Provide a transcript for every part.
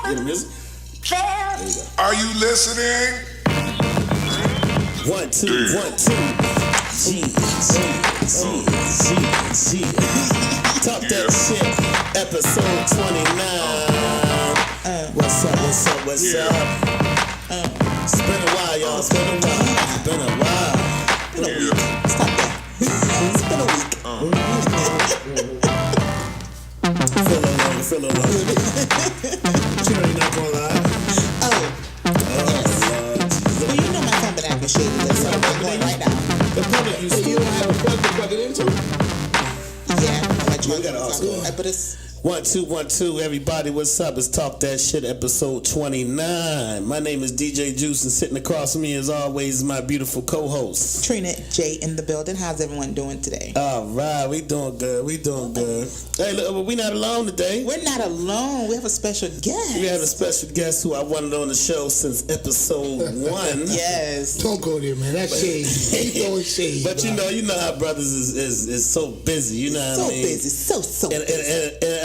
Get the music. There you go. Are you listening? 1, 2, 1, 2. G. Talk that shit. Episode 29. What's up? It's been a while, y'all. It's been a while. Stop that. It's been a week. Feel alone. You know you're not gonna lie. Yes. Well, you know my company I can shade this, so I'm going right now. You don't have a plug to plug it into? Yeah, You got an Oscar. but it's 1, 2, 1, 2. Everybody, what's up? It's Talk That Shit, episode 29. My name is DJ Juice, and sitting across from me, as always, is my beautiful co-host Trina J in the building. How's everyone doing today? All right, we doing good. Hey, look, we not alone today. We're not alone. We have a special guest. We have a special guest who I wanted on the show since episode 1. Yes. Don't go there, man. That's shade. Ain't throwing shade. But you know how brothers is so busy. You know what I mean? So busy.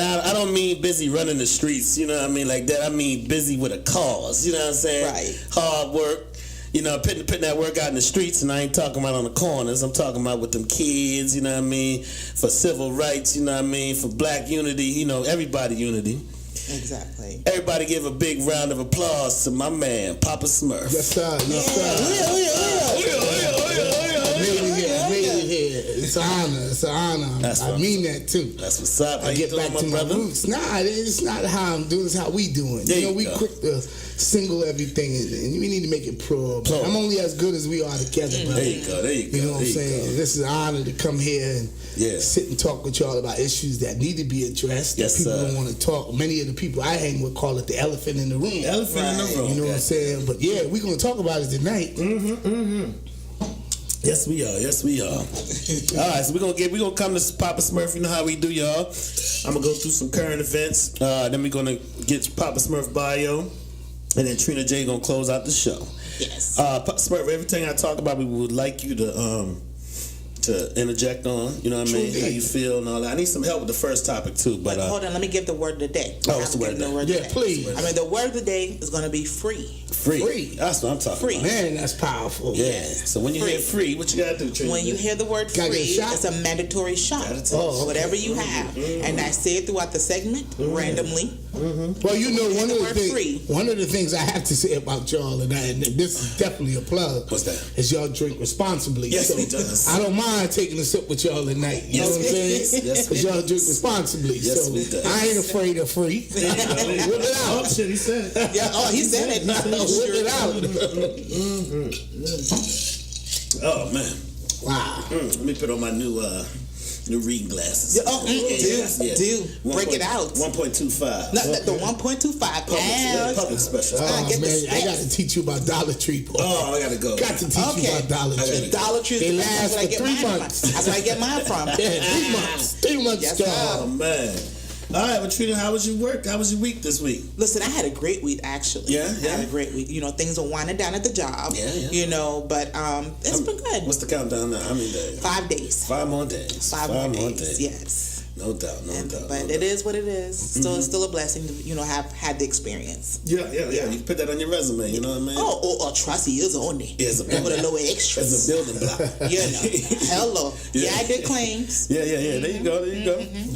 And I don't mean busy running the streets, you know what I mean, like that. I mean busy with a cause, you know what I'm saying? Right. Hard work, you know, putting that work out in the streets, and I ain't talking about on the corners. I'm talking about with them kids, you know what I mean, for civil rights, you know what I mean, for black unity, you know, everybody unity. Exactly. Everybody give a big round of applause to my man, Poppa Smurf. Yes, sir. It's an honor. I mean that too. That's what's up. How I you get doing, back my to brother? my roots. Nah, it's not how I'm doing. It's how we doing. There You know, we go. quick to single everything, and we need to make it pro. I'm only as good as we are together, brother. There you go. You know what I'm saying? This is an honor to come here and sit and talk with y'all about issues that need to be addressed. Yes, that people sir. don't want to talk. Many of the people I hang with call it the elephant in the room. Elephant in the room. You know what I'm saying? But yeah, we're gonna talk about it tonight. Yes, we are. All right, so we're gonna come to Poppa Smurf. You know how we do, y'all. I'm gonna go through some current events. Then we're gonna get Poppa Smurf bio, and then Trina J gonna close out the show. Yes. Poppa Smurf, everything I talk about, we would like you to interject on. You know what I mean? How you feel and all that. I need some help with the first topic too. But hold on, let me give the word of the day. What's the word of the day? Yeah, please. I mean, the word of the day is going to be free. Free. That's what I'm talking about. Man, that's powerful. Yeah. So when you hear free, what you gotta do, Trina? When you hear the word Gotta free, get a shot? it's a mandatory shot. Oh, okay. Whatever you have. And I say it throughout the segment, randomly. Well, you know, one of the things I have to say about y'all, and this is definitely a plug. What's that? Is y'all drink responsibly. Yes, so we does. I don't mind taking a sip with y'all tonight. You know what I'm saying? Yes, we Because y'all drink responsibly. Yes, so we does. I ain't afraid of free. Whip it out. Oh shit, he said it. Yeah, he said it. Whip it out. Oh man. Wow. Let me put on my new reading glasses. Do. Break it out. 1.25. The 1.25 pounds. Public special. Oh, get the man, I specs. got to teach you about Dollar Tree, boy. Oh, I gotta go. Got to teach you about Dollar Tree. Dollar Tree. They last for 3 months. That's where I get mine from. Yeah, 3 months. 3 months Yes, strong. sir. Oh man. All right, well, Trina, how was your work? How was your week this week? Listen, I had a great week actually. Yeah? I had a great week. You know, things are winding down at the job. Yeah. You know, but it's been good. What's the countdown now? How many days? 5 days. 5 more days. 5 more days. Yes. No doubt. But it is what it is. Still a blessing to have had the experience. Yeah. You put that on your resume. You know what I mean? Oh, trust he is on there. It's a with a little extras. It's a building block. You know, hello. Yeah, I did claims. Yeah. There you go.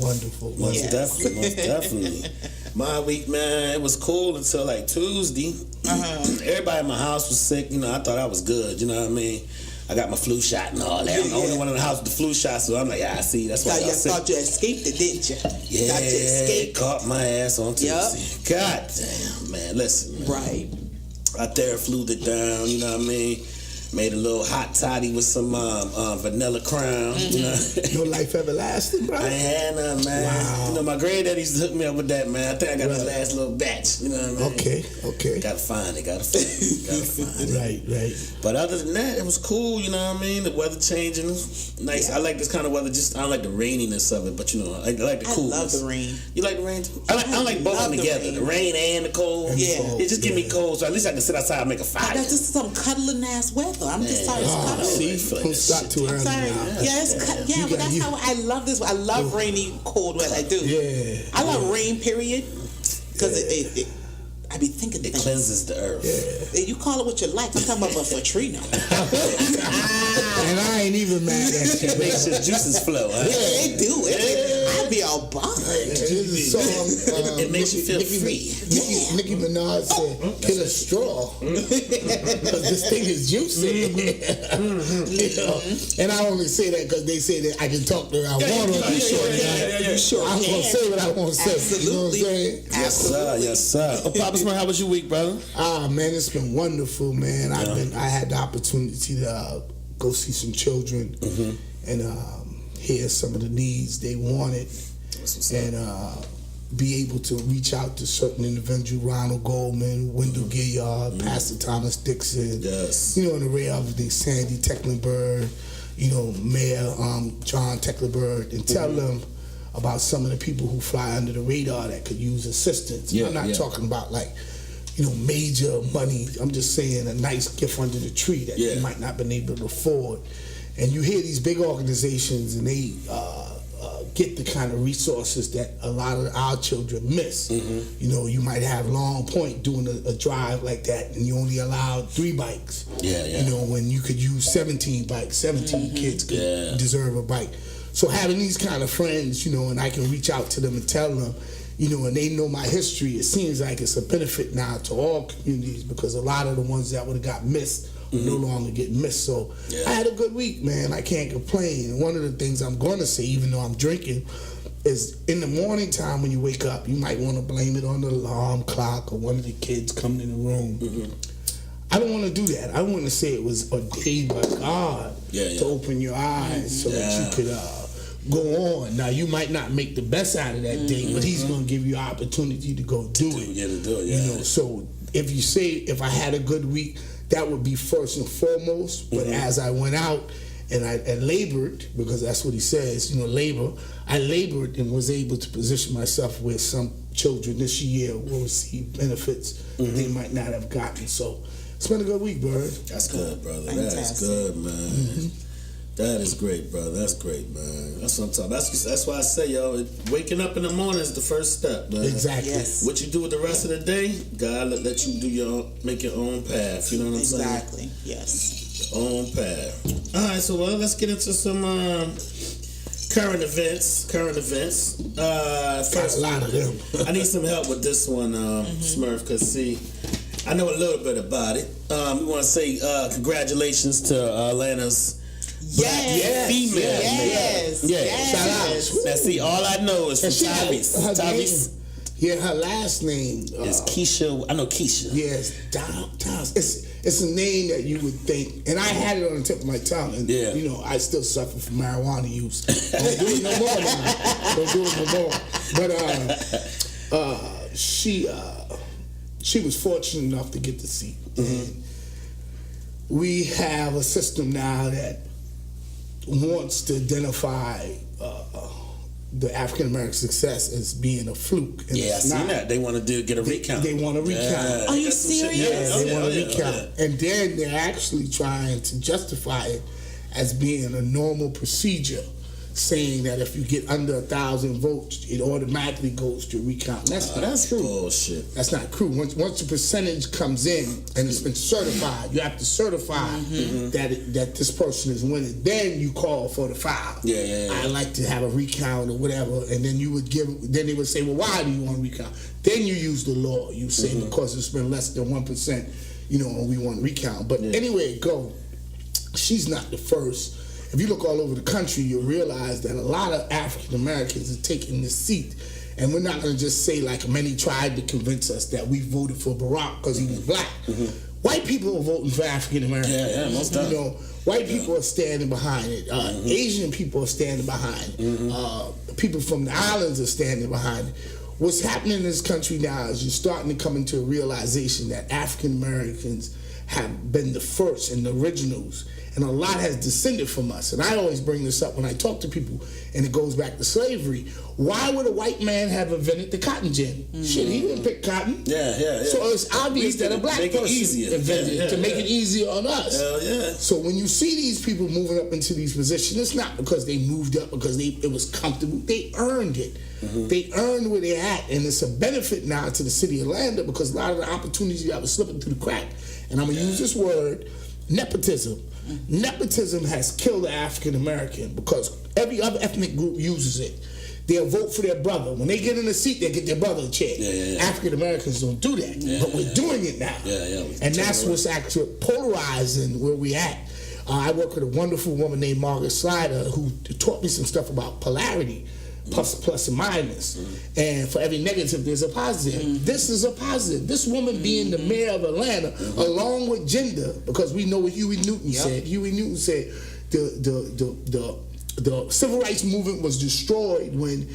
Wonderful. Most definitely. My week, man, it was cool until like Tuesday. Everybody in my house was sick. You know, I thought I was good. You know what I mean? I got my flu shot and all that. I'm the only one in the house with the flu shot, so I'm like, I see. That's why You thought you escaped it, didn't you? Yeah, Thought you escaped. caught my ass on Tuesday. God damn, man. Listen, man. Right. I Theraflued it down, you know what I mean? Made a little hot toddy with some vanilla crown, you know. No life everlasting, bro. I ain't had none, man. Wow. You know, my granddaddy used to hook me up with that, man. I think I got the last little batch, you know what I mean? Okay. Gotta find it. Right. But other than that, it was cool, you know what I mean? The weather changing, nice. Yeah. I like this kind of weather, I don't like the raininess of it, but you know, I like the coolness. I love the rain. You like the rain too? I like both of them together. The rain and the cold. Yeah. It just give me cold, so at least I can sit outside and make a fire. That's just some cuddling ass weather. I'm just sorry it's cuddling. See, don't stop too early. Sorry. Now. Yeah, but that's how I love this. I love rainy, cold weather. I do. Yeah. I love rain, period. Because I be thinking it cleanses the earth. Yeah. You call it what you like. I'm talking about a tree now. And I ain't even mad at you. It makes your juices flow. Huh? Yeah, it do. I be all bothered. It makes you feel free. Nicki Minaj said, "Get a straw, because this thing is juicy." You know? And I only say that because they say that I can talk to her I want to. You sure I'm gonna say what I want to say. Absolutely. You know what I'm saying? Yes, sir. Yes, sir. Oh, Poppa Smurf, how was your week, brother? Man, it's been wonderful, man. I had the opportunity to go see some children and hear some of the needs they wanted, and be able to reach out to certain individuals, Ronald Goldman, Wendell Gilliard, Pastor Thomas Dixon, you know, an array of everything, Sandy Tecklenburg, you know, Mayor John Tecklenburg, and tell them about some of the people who fly under the radar that could use assistance. I'm not talking about like, you know, major money. I'm just saying a nice gift under the tree that you might not have been able to afford. And you hear these big organizations and they get the kind of resources that a lot of our children miss. You know, you might have Long Point doing a drive like that and you only allowed 3 bikes. You know, when you could use 17 bikes, 17 kids could deserve a bike. So having these kind of friends, you know, and I can reach out to them and tell them, you know, and they know my history, it seems like it's a benefit now to all communities because a lot of the ones that would have got missed no longer get missed. So I had a good week, man. I can't complain. And one of the things I'm going to say, even though I'm drinking, is in the morning time when you wake up, you might want to blame it on the alarm clock or one of the kids coming in the room. I don't want to do that. I want to say it was ordained by God to open your eyes so that you could go on. Now, you might not make the best out of that day, but he's going to give you an opportunity to go do it. You know, so if you say, if I had a good week, that would be first and foremost. But as I went out and I labored, because that's what he says, you know, labor, I labored and was able to position myself where some children this year will receive benefits they might not have gotten. So it's been a good week, Bird. That's good, brother. Fantastic. That is good, man. That is great, brother. That's great, man. That's what I'm talking about. That's why I say, yo, waking up in the morning is the first step, man. Exactly. What you do with the rest of the day, God let you do make your own path. You know what I'm saying? Exactly. Yes. Your own path. All right, so let's get into some current events. First, a lot of them. I need some help with this one, Smurf, because see, I know a little bit about it. We want to say congratulations to Atlanta's black female. Shout out. Now, see, all I know is from Tavis. Yeah, her last name is Keisha. I know Keisha. Yes, it's a name that you would think, and I had it on the tip of my tongue, and you know, I still suffer from marijuana use. Don't do it no more now. Don't do it no more. But she was fortunate enough to get the seat. And we have a system now that wants to identify the African American success as being a fluke. And I seen that. They want to get a recount. They want a recount. Are you serious? Yeah, they want a recount. And then they're actually trying to justify it as being a normal procedure, saying that if you get under 1,000 votes, it automatically goes to recount. That's not true. Bullshit. That's not true. Once the percentage comes in and it's been certified, you have to certify that this person is winning. Then you call for the file. I'd like to have a recount or whatever, and then then they would say, well, why do you want to recount? Then you use the law. You say because it's been less than 1%, you know, and we want to recount. But anyway, she's not the first. If you look all over the country, you'll realize that a lot of African Americans are taking this seat. And we're not going to just say, like many tried to convince us, that we voted for Barack because he was black. White people are voting for African Americans. Most definitely. You know, white people are standing behind it. Asian people are standing behind it. People from the islands are standing behind it. What's happening in this country now is you're starting to come into a realization that African Americans have been the first and the originals. and a lot has descended from us. And I always bring this up when I talk to people, and it goes back to slavery. Why would a white man have invented the cotton gin? Shit, he didn't pick cotton. Yeah. So it's obvious that a black person invented it to make it easier on us. Hell yeah. So when you see these people moving up into these positions, it's not because they moved up because it was comfortable. They earned it. They earned where they're at, and it's a benefit now to the city of Atlanta because a lot of the opportunities that was slipping through the crack. And I'm gonna use this word, nepotism. Nepotism has killed the African American because every other ethnic group uses it. They'll vote for their brother. When they get in a seat, they get their brother a chair. African Americans don't do that, but we're doing it now. And that's what's actually polarizing where we at. I work with a wonderful woman named Margaret Slider who taught me some stuff about polarity. Plus and minus, and for every negative there's a positive. This is a positive. This woman being the mayor of Atlanta, along with gender, because we know what Huey Newton said. Huey Newton said the civil rights movement was destroyed when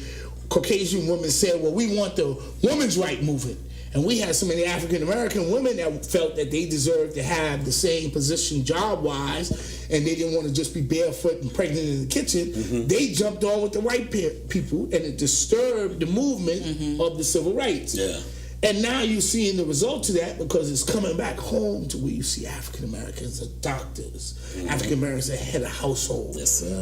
Caucasian women said, "Well, we want the women's right movement." And we had so many African American women that felt that they deserved to have the same position job-wise, and they didn't want to just be barefoot and pregnant in the kitchen. They jumped on with the white people, and it disturbed the movement of the civil rights. And now you're seeing the result of that because it's coming back home to where you see African Americans as doctors, African Americans that head of household.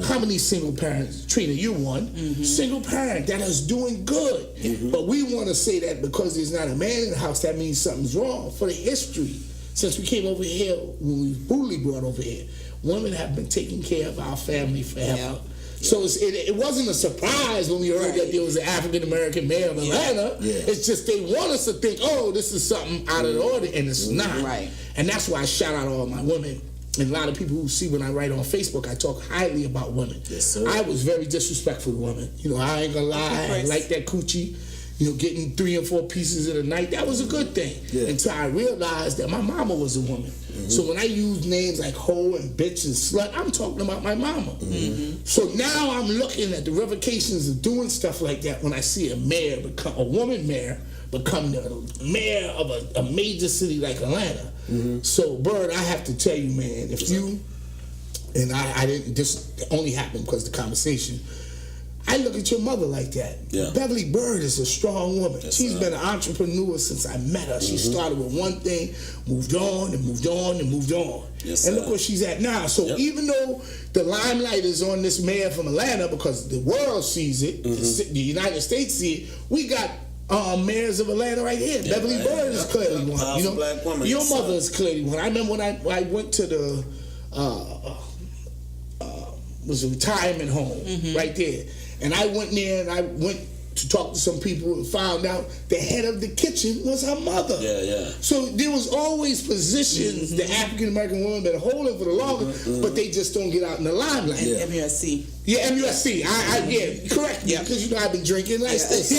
How many single parents? Trina, you're one. Single parent that is doing good. But we want to say that because there's not a man in the house, that means something's wrong. For the history, since we came over here, when we were brutally brought over here, women have been taking care of our family forever. So it wasn't a surprise when we heard that there was an African American mayor of Atlanta. It's just they want us to think, oh, this is something out of the order, and it's not. And that's why I shout out all my women. And a lot of people who see when I write on Facebook, I talk highly about women. I was very disrespectful to women. You know, I ain't gonna lie. I like that coochie. You know, getting 3 and 4 pieces in a night, that was a good thing. Until I realized that my mama was a woman. So when I use names like hoe and bitch and slut, I'm talking about my mama. So now I'm looking at the revocations of doing stuff like that when I see a woman mayor become the mayor of a major city like Atlanta. So, Bird, I have to tell you, man, if you, and I didn't, this only happened because of the conversation, I look at your mother like that. Beverly Bird is a strong woman. She's been an entrepreneur since I met her. She started with one thing, moved on and moved on and moved on. And look where she's at now. So even though the limelight is on this mayor from Atlanta because the world sees it, the United States see it, we got mayors of Atlanta right here. Beverly Bird is clearly one. You know, black woman. Your mother is clearly one. I remember when I went to the was a retirement home right there. And I went there and I went to talk to some people and found out the head of the kitchen was her mother. So there was always positions the African American women been holding for the longest, but they just don't get out in the limelight. MUSC. Yeah, MUSC. Correct. Because you know I've been drinking like this.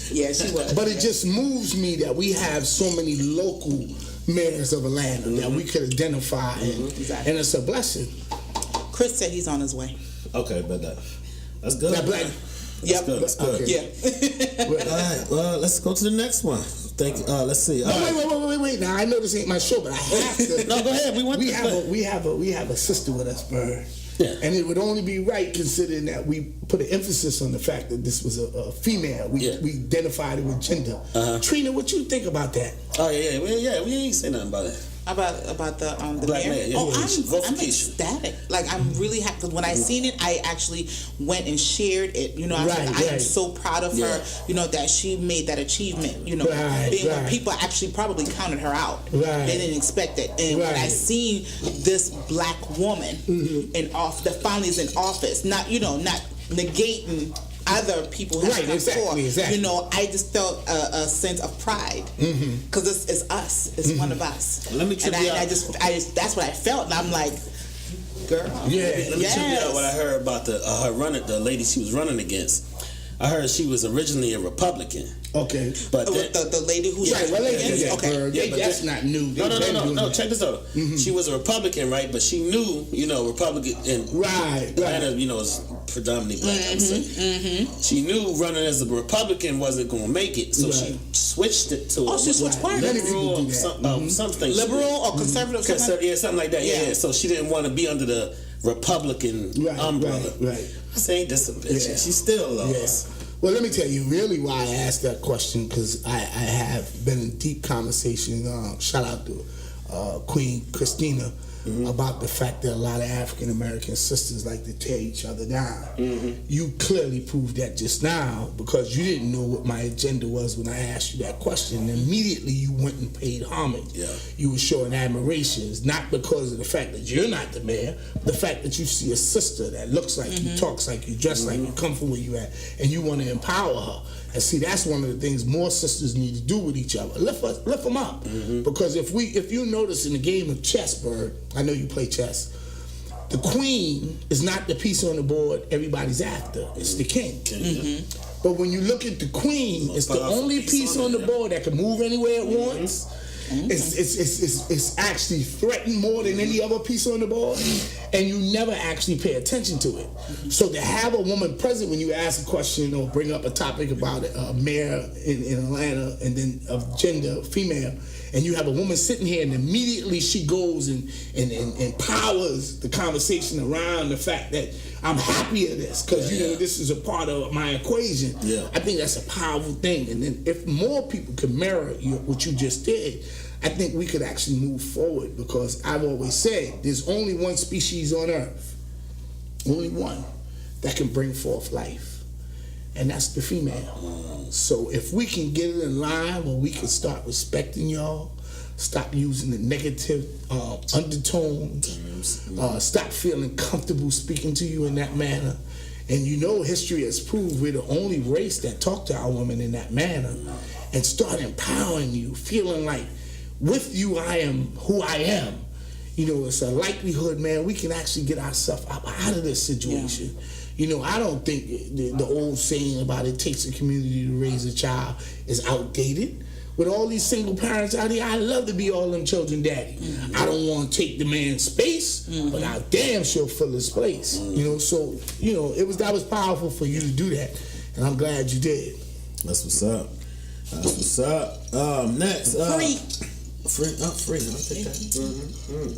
She was. But it just moves me that we have so many local mayors of Atlanta that we could identify, and it's a blessing. Chris said he's on his way. Okay, but that's good. That black. That's good. Okay. All right. Well, let's go to the next one. Let's see. Wait. Now I know this ain't my show, but I have to. No, go ahead. We have a sister with us, Bird. And it would only be right considering that we put an emphasis on the fact that this was a female. We identified it with gender. Trina, what you think about that? Oh yeah. We ain't say nothing about it. About the black mayor? Man. I'm ecstatic. Like I'm really happy because when I seen it, I actually went and shared it. You know, I am so proud of her. You know that she made that achievement. You know, when people actually probably counted her out. They didn't expect it. And when I seen this black woman that finally is in office, not negating other people have come forth. You know, I just felt a sense of pride because it's us. It's one of us. Let me trip you out. I just that's what I felt, and I'm like, girl. Let me trip you out what I heard about the lady she was running against. I heard she was originally a Republican. Okay. But the lady who's that's not new. No. Check this out. She was a Republican, right? But she knew, Republican and Atlanta, is predominantly black. She knew running as a Republican wasn't going to make it, so she switched it to she switched parties. liberal or something. Liberal or conservative? Yeah, something like that. Yeah. So she didn't want to be under the Republican umbrella. Right. I say, ain't this a bitch? Yeah. She still lost. Yeah. Well, let me tell you really why I asked that question, because I have been in deep conversation. Shout out to Queen Christina about the fact that a lot of African American sisters like to tear each other down. You clearly proved that just now, because you didn't know what my agenda was when I asked you that question. And immediately you went and paid homage. Yeah. You were showing admirations, not because of the fact that you're not the mayor, but the fact that you see a sister that looks like you, talks like you, dress like you, come from where you at, and you want to empower her. And see, that's one of the things more sisters need to do with each other. Lift them up. Because if you notice in the game of chess, Bird, I know you play chess, the queen is not the piece on the board everybody's after. It's the king. But when you look at the queen, it's the only piece on the board that can move anywhere it wants. It's actually threatened more than any other piece on the board, and you never actually pay attention to it. So to have a woman present when you ask a question or bring up a topic about a mayor in Atlanta and then of gender, female, and you have a woman sitting here and immediately she goes and powers the conversation around the fact that I'm happy of this because you know this is a part of my equation. I think that's a powerful thing. And then if more people could mirror what you just did, I think we could actually move forward, because I've always said there's only one species on Earth, only one, that can bring forth life, and that's the female. So if we can get it in line where we can start respecting y'all, stop using the negative undertones, stop feeling comfortable speaking to you in that manner. And you know history has proved we're the only race that talk to our women in that manner, and start empowering you, feeling like with you I am who I am. You know, it's a likelihood, man, we can actually get ourselves up out of this situation. You know, I don't think the old saying about it takes a community to raise a child is outdated. With all these single parents out here, I love to be all them children daddy. I don't want to take the man's space, but I damn sure fill his place. You know, so, you know, that was powerful for you to do that, and I'm glad you did. That's what's up. That's what's up. Next. Free. I'll take that.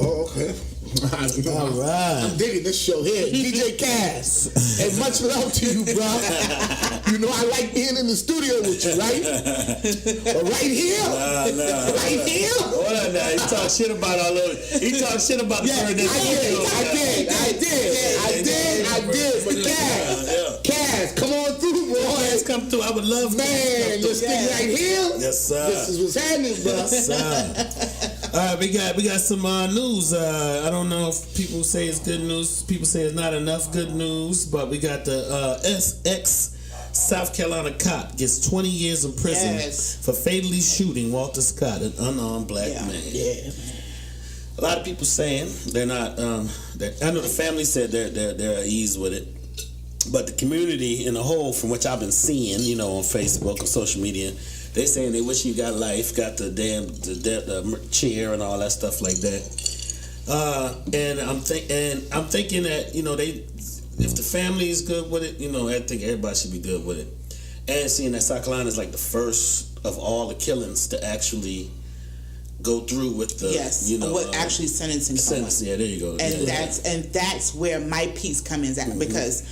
Oh, okay. All right. I'm digging this show here. DJ Cass. And much love to you, bro. You know I like being in the studio with you, right? But right here? Nah. Right here? Hold on now. He talk shit about all of it. He talk shit about the bird. I did. But Cass, come on through, boy. Cass, come through. I would love man, this thing right here. Yes, sir. This is what's happening, bro. Yes, sir. All right, we got some news. I don't know if people say it's good news. People say it's not enough good news, but we got the South Carolina cop gets 20 years in prison for fatally shooting Walter Scott, an unarmed black man. A lot of people saying they're not. I know the family said they're at ease with it, but the community in a whole, from which I've been seeing, you know, on Facebook or social media, they saying they wish you got life, got the chair and all that stuff like that. And I'm thinking that, you know, if the family is good with it, you know, I think everybody should be good with it. And seeing that South Carolina is like the first of all the killings to actually go through with the you know what actually sentencing someone. Yeah, there you go. And that's where my piece comes in because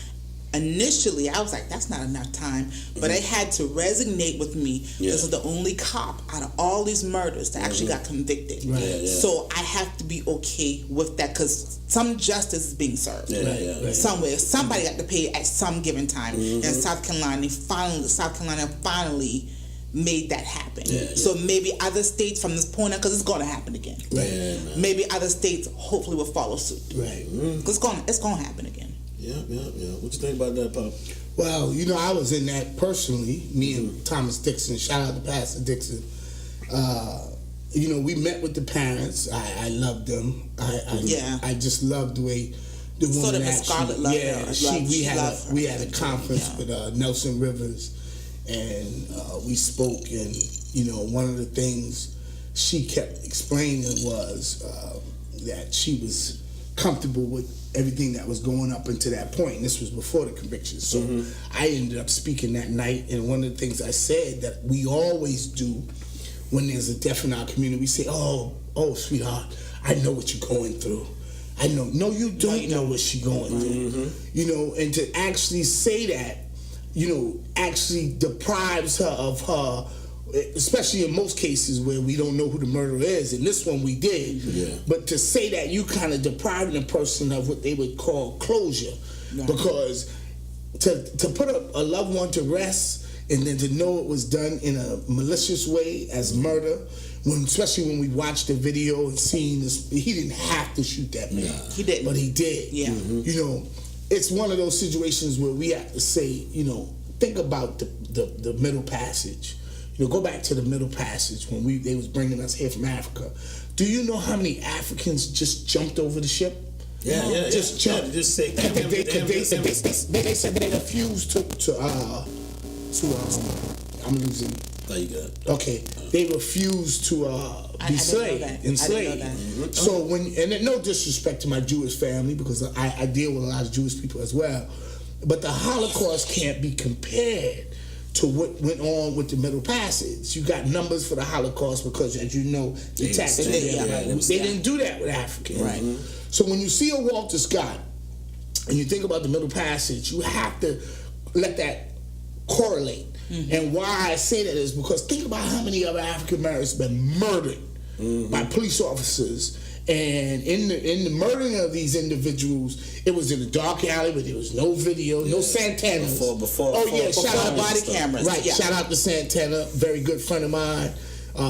initially I was like, that's not enough time, but it had to resonate with me. This is the only cop out of all these murders that actually got convicted. So I have to be okay with that because some justice is being served somewhere. Somebody got to pay at some given time. And South Carolina finally made that happen. So maybe other states from this point on, because it's going to happen again. Maybe other states hopefully will follow suit. Because it's going to happen again. Yeah. What you think about that, Pop? Well, you know, I was in that personally. Me and Thomas Dixon. Shout out to Pastor Dixon. You know, we met with the parents. I loved them. I just loved the way the woman sort of a scarlet love. We had a conference with Nelson Rivers, and we spoke. And you know, one of the things she kept explaining was that she was comfortable with everything that was going up until that point. And this was before the conviction. So I ended up speaking that night, and one of the things I said that we always do when there's a death in our community, we say, oh, sweetheart, I know what you're going through. I know. No, you don't know what she's going through. You know, and to actually say that, you know, actually deprives her of her, especially in most cases where we don't know who the murderer is. In this one we did. Yeah. But to say that, you kind of depriving the person of what they would call closure. No. Because to put a loved one to rest and then to know it was done in a malicious way as murder, especially when we watched the video and seeing this, he didn't have to shoot that man. He didn't. But he did. Yeah. You know, it's one of those situations where we have to say, you know, think about the Middle Passage. You know, go back to the Middle Passage when they was bringing us here from Africa. Do you know how many Africans just jumped over the ship? Just jumped. Yeah, just say, they said they refused to I'm losing. Oh, you got it. Okay, they refused to be enslaved. So and no disrespect to my Jewish family, because I deal with a lot of Jewish people as well, but the Holocaust can't be compared to what went on with the Middle Passage. You got numbers for the Holocaust because, as you know, they didn't do that with Africans. Right. So when you see a Walter Scott and you think about the Middle Passage, you have to let that correlate. And why I say that is because think about how many other African Americans have been murdered by police officers. And in the murdering of these individuals, it was in a dark alley, but there was no video, no Santanas. Before shout out body cameras. Right, shout out to Santana, very good friend of mine.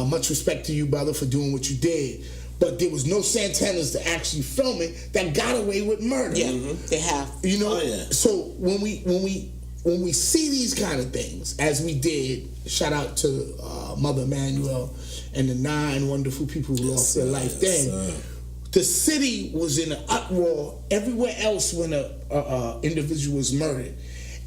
Much respect to you, brother, for doing what you did. But there was no Santanas to actually film it that got away with murder. Yeah, they have. You know, so when we see these kind of things, as we did, shout out to Mother Emanuel and the 9 wonderful people who lost their life then. The city was in an uproar everywhere else when a individual was murdered.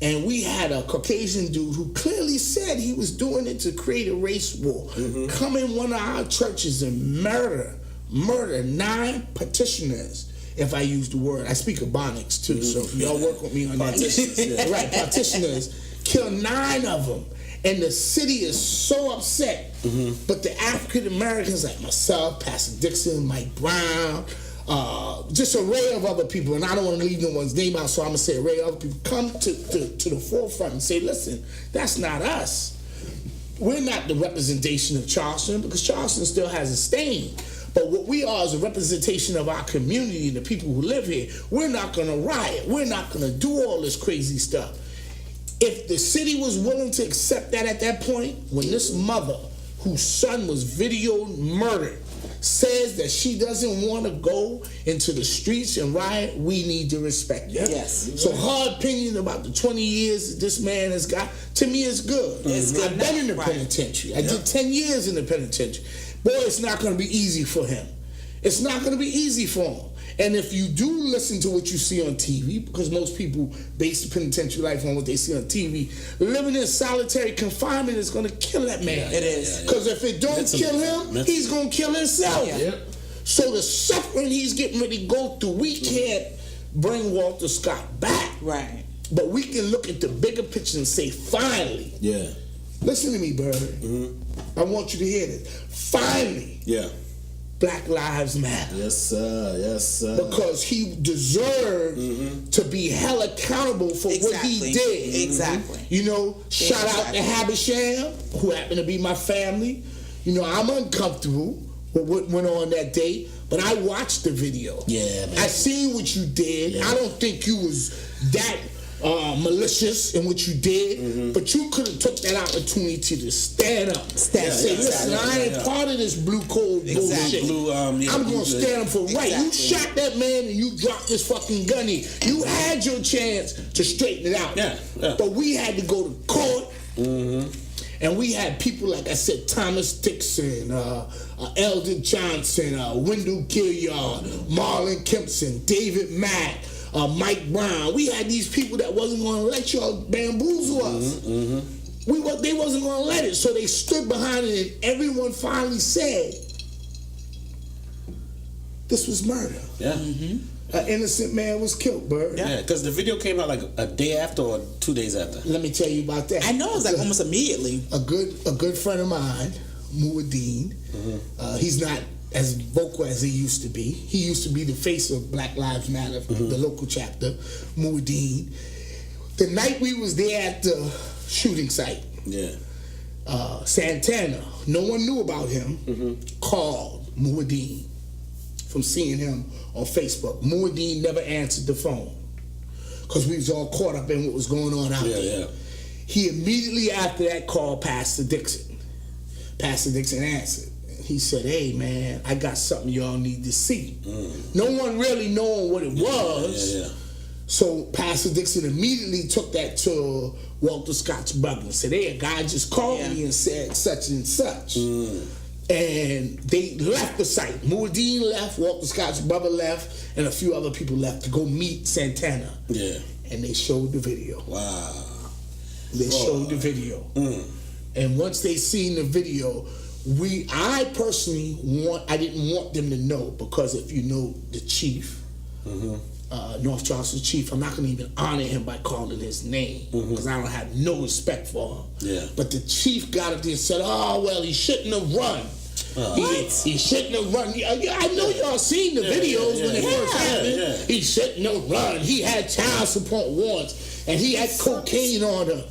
And we had a Caucasian dude who clearly said he was doing it to create a race war. Come in one of our churches and murder 9 petitioners. If I use the word, I speak Ebonics too, so y'all work with me on that. Right, partitioners. Kill 9 of them. And the city is so upset. But the African Americans like myself, Pastor Dixon, Mike Brown, just an array of other people, and I don't want to leave no one's name out, so I'm going to say array of other people, come to the forefront and say, listen, that's not us. We're not the representation of Charleston, because Charleston still has a stain. But what we are is a representation of our community and the people who live here. We're not going to riot. We're not going to do all this crazy stuff. If the city was willing to accept that at that point, when this mother, whose son was videoed murdered, says that she doesn't want to go into the streets and riot, we need to respect that. Yes. So her opinion about the 20 years that this man has got, to me, is good. It's good. I've been in the penitentiary. I did 10 years in the penitentiary. Boy, it's not going to be easy for him. It's not going to be easy for him. And if you do listen to what you see on TV, because most people base the penitentiary life on what they see on TV, living in solitary confinement is going to kill that man. It is. Because if it don't kill him, he's going to kill himself. So the suffering he's getting ready to go through, we can't bring Walter Scott back. Right. But we can look at the bigger picture and say, finally. Listen to me, Bird. I want you to hear this. Finally. Black Lives Matter. Yes, sir. Yes, sir. Because he deserved to be held accountable for what he did. Exactly. You know, shout out to Habisham, who happened to be my family. You know, I'm uncomfortable with what went on that day, but I watched the video. Yeah, man. I seen what you did. I don't think you was that malicious in what you did, but you could have took that opportunity to stand up and say, listen, I ain't part of this blue code bullshit. I'm going to stand up for right. You shot that man and you dropped this fucking gun in. You had your chance to straighten it out. But we had to go to court. And we had people, like I said, Thomas Dixon, Elder Johnson, Wendell Gilliard, Marlon Kempson, David Mack, Mike Brown. We had these people that wasn't going to let y'all bamboozle us. They wasn't going to let it. So they stood behind it, and everyone finally said, this was murder. An innocent man was killed, Bird. Yeah, because the video came out like a day after or 2 days after. Let me tell you about that. I know it was like almost immediately. A good friend of mine, Muad'Din, he's not as vocal as he used to be. He used to be the face of Black Lives Matter, the local chapter, Muad'Din. The night we was there at the shooting site, Santana, no one knew about him, called Muad'Din from seeing him on Facebook. Muad'Din never answered the phone because we was all caught up in what was going on out there. Yeah. He immediately after that called Pastor Dixon. Pastor Dixon answered. He said, "Hey man, I got something y'all need to see." No one really knowing what it was. So Pastor Dixon immediately took that to Walter Scott's brother and said, "Hey, a guy just called me and said such and such." And they left the site. Muad'Din left, Walter Scott's brother left, and a few other people left to go meet Santana. Yeah. And they showed the video. Wow. They showed the video. And once they seen the video, I personally I didn't want them to know, because if you know the chief, North Charleston chief, I'm not going to even honor him by calling his name, because I don't have no respect for him. Yeah. But the chief got up there and said, "Oh, well, he shouldn't have run. He shouldn't have run." I know y'all seen the videos when it first happened. He shouldn't have run. He had child support warrants, and he had cocaine on him.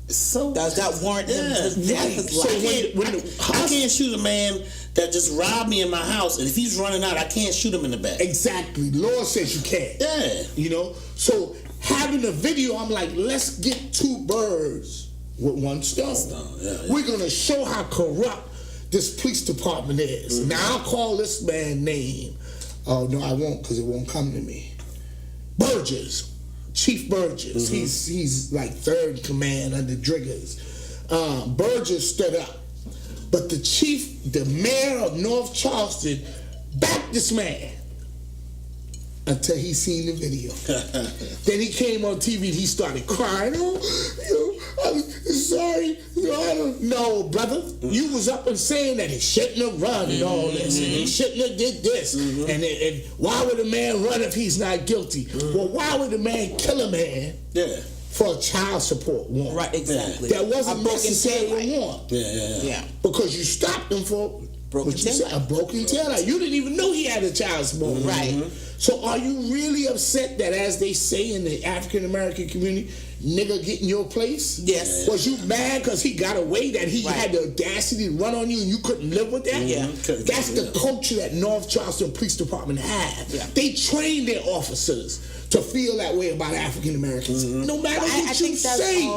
So does that warrant him his life? So I can't shoot a man that just robbed me in my house, and if he's running out, I can't shoot him in the back. Exactly. The law says you can't. Yeah. You know? So having a video, I'm like, let's get two birds with one stone. We're going to show how corrupt this police department is. Now, I'll call this man name. Oh, no, I won't, because it won't come to me. Burgess. Chief Burgess. He's like third in command under Driggers. Burgess stood up. But the mayor of North Charleston backed this man until he seen the video. Then he came on TV and he started crying. I'm sorry. I don't know, brother. You was up and saying that he shouldn't have run and all this, and he shouldn't have did this. And why would a man run if he's not guilty? Well, why would a man kill a man? For a child support warrant. Right, exactly. That wasn't necessarily a warrant. Yeah. Because you stopped him for a broken taillight. You didn't even know he had a child support. Right. So are you really upset that, as they say in the African American community, nigga get in your place? Yes. Was you mad because he got away, that he had the audacity to run on you and you couldn't live with that? Yeah. That's the culture that North Charleston Police Department had. Yeah. They train their officers to feel that way about African Americans. No matter what you say.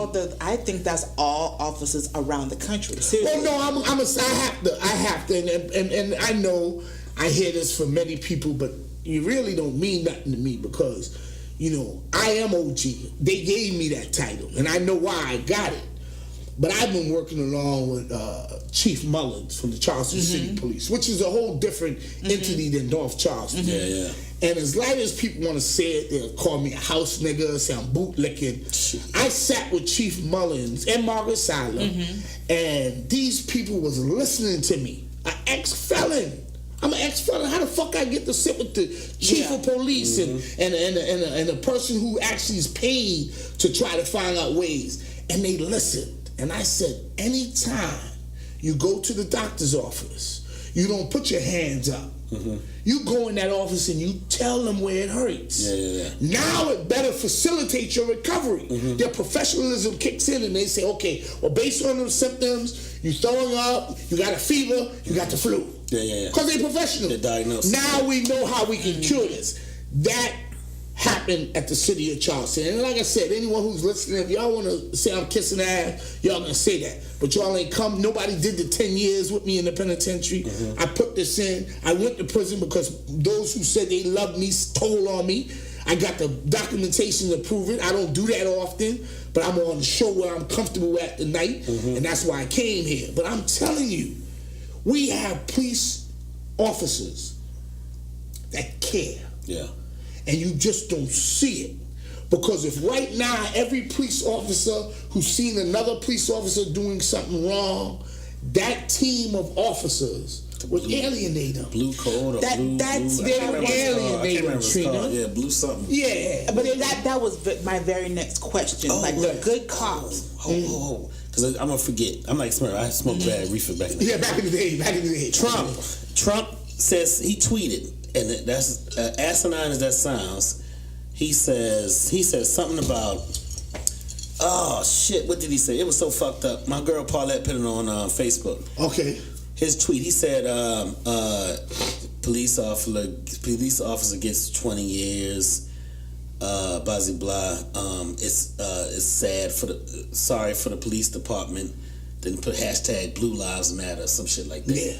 I think that's all officers around the country. Seriously. Well, no, I have to, and I know I hear this from many people, but you really don't mean nothing to me, because, I am OG. They gave me that title, and I know why I got it. But I've been working along with Chief Mullins from the Charleston City Police, which is a whole different entity than North Charleston. And as light as people want to say it, they'll call me a house nigga, say I'm bootlicking. I sat with Chief Mullins and Margaret Seiler, and these people was listening to me. An ex-felon. I'm an ex-felon. How the fuck I get to sit with the chief of police and a person who actually is paid to try to find out ways? And they listened. And I said, anytime you go to the doctor's office, you don't put your hands up. You go in that office and you tell them where it hurts. Now it better facilitate your recovery. Their professionalism kicks in and they say, okay, well, based on those symptoms, you throwing up, you got a fever, you got the flu. Because they're professional. They're diagnosed. Now we know how we can cure this. That happened at the city of Charleston. And like I said, anyone who's listening, if y'all want to say I'm kissing ass, y'all gonna say that. But y'all ain't come. Nobody did the 10 years with me in the penitentiary. I put this in. I went to prison because those who said they loved me told on me. I got the documentation to prove it. I don't do that often, but I'm on the show where I'm comfortable at the night, and that's why I came here. But I'm telling you, we have police officers that care. And you just don't see it. Because if right now every police officer who's seen another police officer doing something wrong, that team of officers would alienate them. Blue code or that's blue. They would alienate them, Trina. Yeah, blue something. Yeah. But that was my very next question. The good cops. Because I'm going to forget. I'm like Smurf. I smoked bad reefer back in the day. Yeah, back in the day. Trump says, he tweeted, and that's asinine as that sounds, he says something about, oh shit, what did he say? It was so fucked up. My girl Paulette put it on Facebook. Okay. His tweet, he said, police officer gets 20 years, blah, blah, blah. It's sad sorry for the police department. Then put hashtag Blue Lives Matter, some shit like that. Yeah.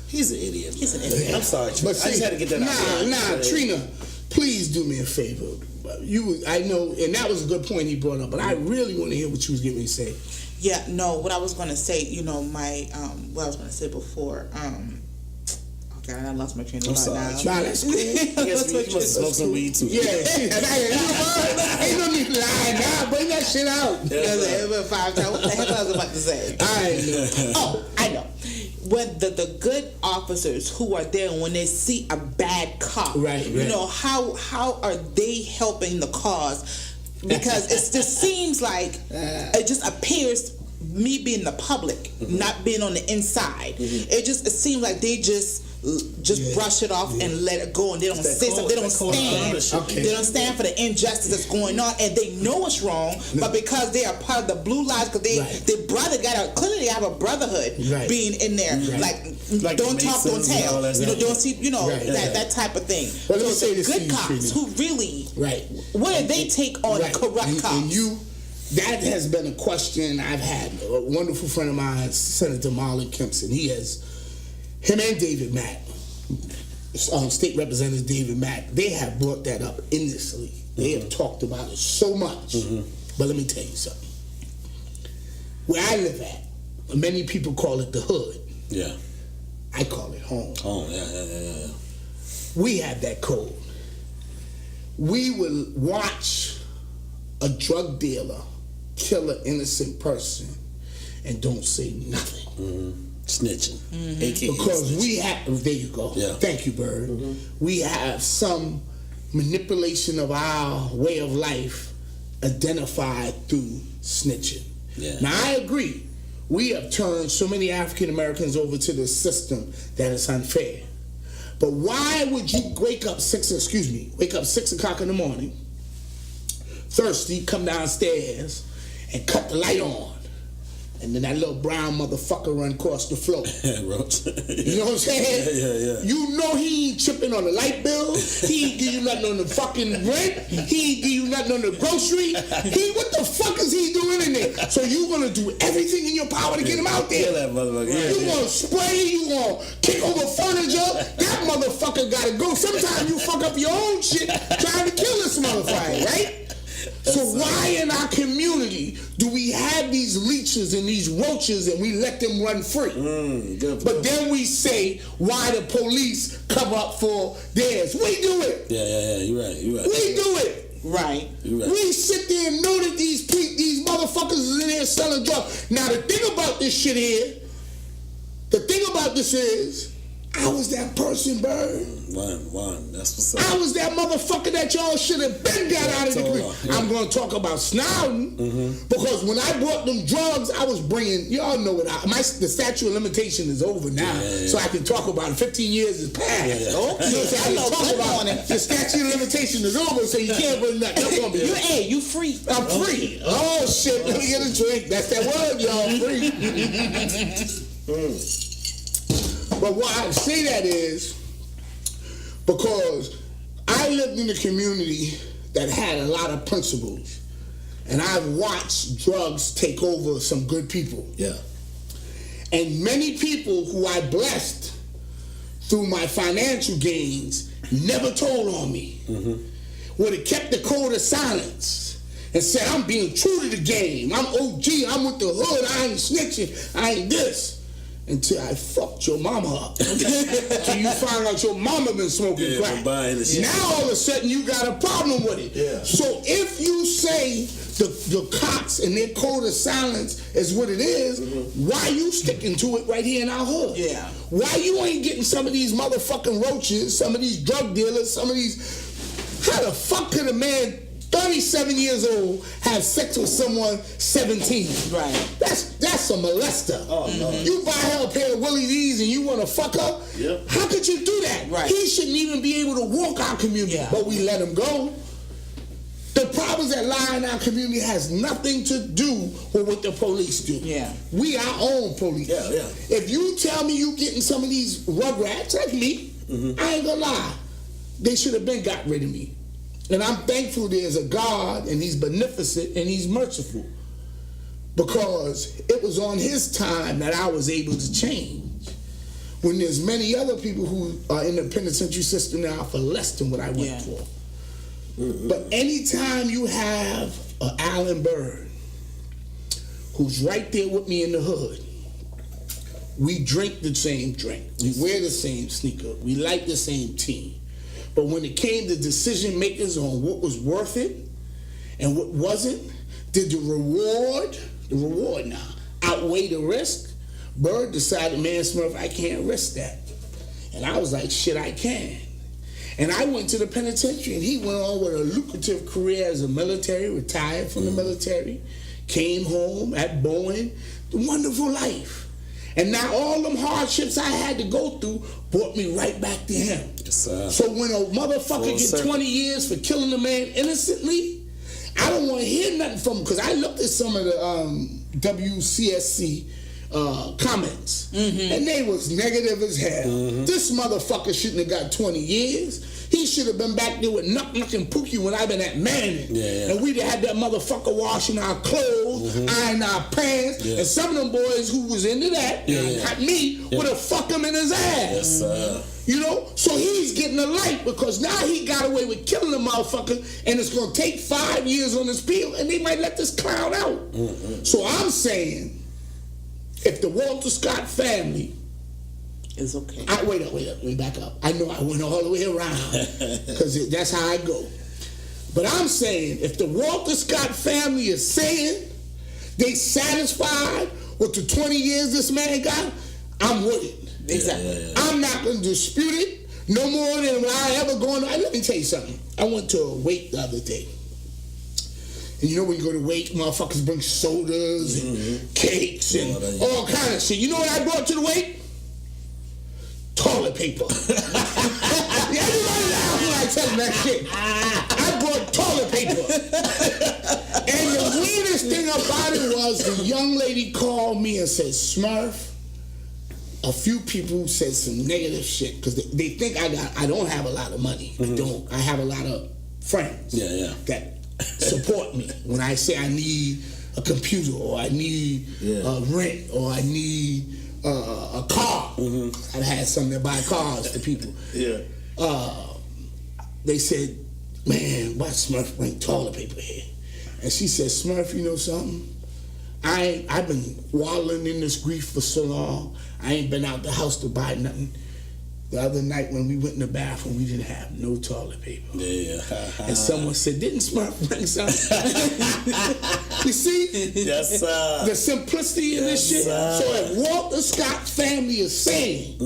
He's an idiot. He's an idiot. I'm sorry, Trina. But see, I just had to get that out there. Trina, please do me a favor. I know, and that was a good point he brought up, but I really want to hear what you was getting ready to say. Yeah, no, what I was going to say, what I was going to say before, okay, I lost my train of thought now. Nah, that's cool. I guess you must smoke some weed too. Yeah, ain't no need to lie now. Bring that shit out. What the heck I was about to say? I know. When the good officers who are there, when they see a bad cop, right. How are they helping the cause? Because it just seems like it just appears, me being the public, not being on the inside, it seems like they just brush it off and let it go, and they don't say something. They don't stand. They don't stand for the injustice that's going on, and they know it's wrong. But because they are part of the Blue Lives, because their brother clearly they have a brotherhood being in there, like don't talk, don't tell, don't see, that type of thing. Well, let me so say the this good cops who really, what do they take on corrupt cops? That has been a question I've had. A wonderful friend of mine, Senator Marlon Kempson, him and David Mack, State Representative David Mack, they have brought that up endlessly. They have talked about it so much. But let me tell you something. Where I live at, many people call it the hood. Yeah. I call it home. Home, yeah. We have that code. We will watch a drug dealer kill an innocent person and don't say nothing. Snitching. AKA because snitching. we have, there you go. Yeah. Thank you, Bird. We have some manipulation of our way of life identified through snitching. Yeah. Now, I agree. We have turned so many African Americans over to this system that is unfair. But why would you wake up 6 o'clock in the morning, thirsty, come downstairs and cut the light on, and then that little brown motherfucker run across the floor? You know what I'm saying? Yeah. You know he ain't chipping on the light bill. He ain't give you nothing on the fucking rent. He ain't give you nothing on the grocery. What the fuck is he doing in there? So you gonna do everything in your power to get him out there. Kill that motherfucker. You gonna spray, you gonna kick over furniture. That motherfucker gotta go. Sometimes you fuck up your own shit trying to kill this motherfucker, right? So why in our community do we have these leeches and these roaches and we let them run free? But then we say why the police cover up for theirs. We do it. Yeah. You're right. We do it. Right. We sit there and know that these motherfuckers is in here selling drugs. Now the thing about this shit is, I was that person, Bird. One. That's what's up. I was that motherfucker that y'all should have been got out of the green. Yeah. I'm going to talk about Snowden because when I bought them drugs, I was bringing, y'all know what, the statute of limitation is over now, so I can talk about it. 15 years has passed. Okay. So I can talk about it. The statute of limitation is over, so you can't bring nothing up on me. You free. I'm free. Oh, shit. Let me get a drink. That's that word, y'all. Free. But why I say that is because I lived in a community that had a lot of principles, and I've watched drugs take over some good people. Yeah. And many people who I blessed through my financial gains never told on me. Would have kept the code of silence and said, I'm being true to the game. I'm OG. I'm with the hood. I ain't snitching. I ain't this. until I fucked your mama up. Till you find out your mama been smoking crack. Now all of a sudden you got a problem with it. Yeah. So if you say the cops and their code of silence is what it is, why you sticking to it right here in our hood? Yeah. Why you ain't getting some of these motherfucking roaches, some of these drug dealers, some of these... How the fuck could a man 37 years old have sex with someone 17? Right. That's a molester. Oh, no. You buy her a pair of Willie D's and you want to fuck her? Yep. How could you do that? Right. He shouldn't even be able to walk our community, but we let him go. The problems that lie in our community has nothing to do with what the police do. Yeah. We our own police. Yeah, yeah. If you tell me you getting some of these rugrats like me, I ain't gonna lie. They should have been got rid of me. And I'm thankful there's a God and he's beneficent and he's merciful. Because it was on his time that I was able to change. When there's many other people who are in the penitentiary system now for less than what I went for. But anytime you have an Alan Bird who's right there with me in the hood, we drink the same drink, we wear the same sneaker, we like the same team. But when it came to decision makers on what was worth it and what wasn't, did the reward now outweigh the risk? Bird decided, man, Smurf, I can't risk that. And I was like, shit, I can. And I went to the penitentiary, and he went on with a lucrative career as a military, retired from the military, came home at Boeing, wonderful life. And now all them hardships I had to go through brought me right back to him. So when a motherfucker get 20 years for killing a man innocently, I don't want to hear nothing from him, because I looked at some of the WCSC comments, and they was negative as hell. This motherfucker shouldn't have got 20 years. He should have been back there with Nuck Nuck and Pookie when I've been at Manning. And we'd have had that motherfucker washing our clothes, ironing our pants, and some of them boys who was into that, not me, would have fucked him in his ass. You know? So he's getting a light because now he got away with killing the motherfucker, and it's going to take 5 years on his appeal, and they might let this clown out. So I'm saying, if the Walter Scott family is okay. Wait up, let me back up. I know I went all the way around because that's how I go. But I'm saying, if the Walter Scott family is saying they satisfied with the 20 years this man got, I'm with it. Exactly. I'm not going to dispute it no more than I ever going to. Let me tell you something. I went to a wake the other day. And you know when you go to wake, motherfuckers bring sodas and cakes and all kind of shit. You know what I brought to the wake? Toilet paper. Everybody laughs when I tell them that shit. I brought toilet paper. And the weirdest thing about it was the young lady called me and said, Smurf, a few people said some negative shit because they think I don't have a lot of money. I don't. I have a lot of friends that support me when I say I need a computer or I need rent or I need a car. I've had some that buy cars for people. They said, man, why Smurf bring toilet paper here? And she said, Smurf, you know something? I've been wallowing in this grief for so long. I ain't been out the house to buy nothing. The other night when we went in the bathroom, we didn't have no toilet paper. And someone said, didn't Smurf bring something? You see? Yes, sir. The simplicity in this shit. So if Walter Scott family is saying,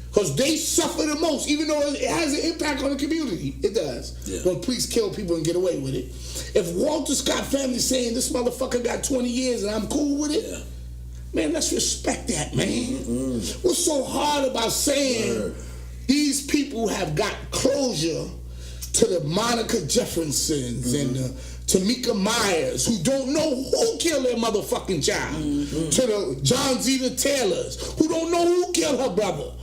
because they suffer the most, even though it has an impact on the community, it does. When police kill people and get away with it. If Walter Scott family is saying this motherfucker got 20 years and I'm cool with it, man, let's respect that, man. What's so hard about saying these people have got closure to the Monica Jeffersons and the Tamika Myers who don't know who killed their motherfucking child, to the John Zeta Taylors who don't know who killed her brother.